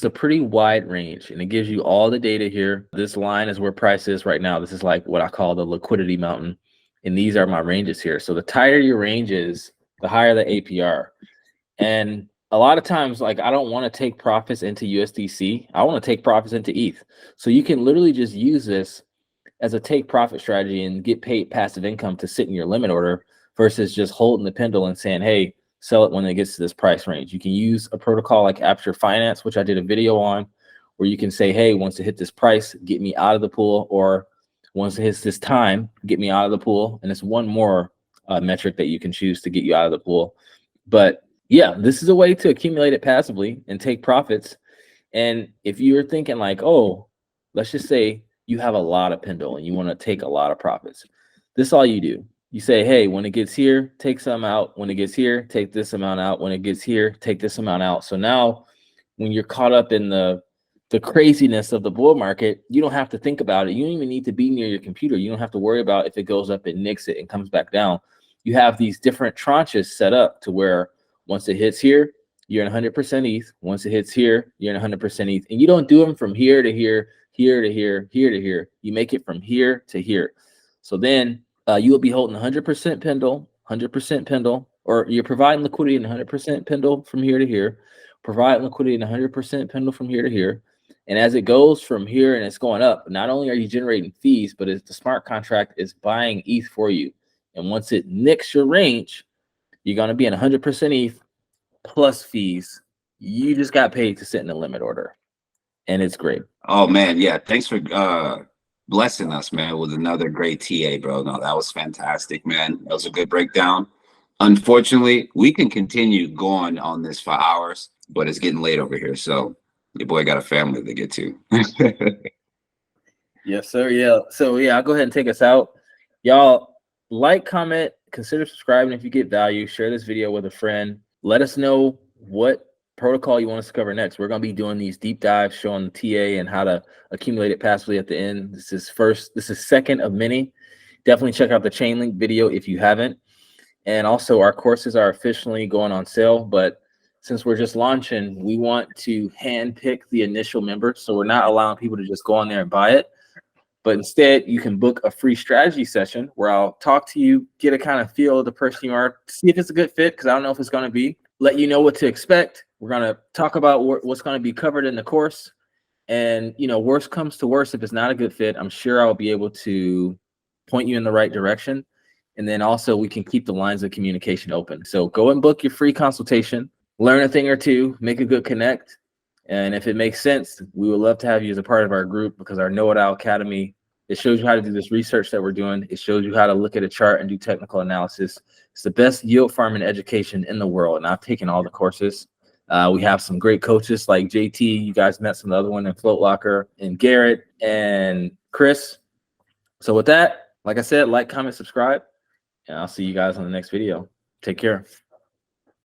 pretty wide range, and it gives you all the data here. This line is where price is right now. This is like what I call the liquidity mountain, and these are my ranges here. So the tighter your range is, the higher the APR. And a lot of times, like, I don't want to take profits into USDC. I want to take profits into ETH. So you can literally just use this as a take profit strategy and get paid passive income to sit in your limit order versus just holding the pendle and saying, hey, sell it when it gets to this price range. You can use a protocol like Pendle Finance, which I did a video on, where you can say, hey, once it hit this price, get me out of the pool, or once it hits this time, get me out of the pool. And it's one more metric that you can choose to get you out of the pool. But yeah, this is a way to accumulate it passively and take profits. And if you're thinking like, oh, let's just say you have a lot of Pendle and you want to take a lot of profits, this is all you do. You say, hey, when it gets here, take some out. When it gets here, take this amount out. When it gets here, take this amount out. So now when you're caught up in the craziness of the bull market, you don't have to think about it. You don't even need to be near your computer. You don't have to worry about if it goes up and nicks it and comes back down. You have these different tranches set up to where once it hits here, you're in 100% ETH. Once it hits here, you're in 100% ETH. And you don't do them from here to here, here to here, here to here. You make it from here to here. So then you will be holding 100% Pendle, 100% Pendle, or you're providing liquidity in 100% Pendle from here to here, providing liquidity in 100% Pendle from here to here. And as it goes from here and it's going up, not only are you generating fees, but the smart contract is buying ETH for you. And once it nicks your range, you're going to be in 100% ETH plus fees. You just got paid to sit in a limit order. And it's great. Oh, man. Yeah. Thanks for blessing us, man, with another great TA, bro. No, that was fantastic, man. That was a good breakdown. Unfortunately, we can continue going on this for hours, but it's getting late over here. So your boy got a family to get to. Yes, sir. Yeah. So yeah, I'll go ahead and take us out. Y'all like, comment, consider subscribing if you get value. Share this video with a friend. Let us know what protocol you want us to cover next. We're going to be doing these deep dives showing the TA and how to accumulate it passively at the end. This is second of many. Definitely check out the Chainlink video if you haven't. And also our courses are officially going on sale, but since we're just launching, we want to handpick the initial members. So we're not allowing people to just go on there and buy it. But instead, you can book a free strategy session where I'll talk to you, get a kind of feel of the person you are, see if it's a good fit, because I don't know if it's going to be, let you know what to expect. We're going to talk about what's going to be covered in the course. And, you know, worst comes to worst, if it's not a good fit, I'm sure I'll be able to point you in the right direction. And then also we can keep the lines of communication open. So go and book your free consultation, learn a thing or two, make a good connect. And if it makes sense, we would love to have you as a part of our group, because our Know It All Academy It shows you how to do this research that we're doing. It shows you how to look at a chart and do technical analysis. It's the best yield farming education in the world, and I've taken all the courses. We have some great coaches like JT. You guys met some of the other one in Float Locker, and Garrett and Chris. So with that, like I said, like, comment, subscribe, and I'll see you guys on the next video. Take care.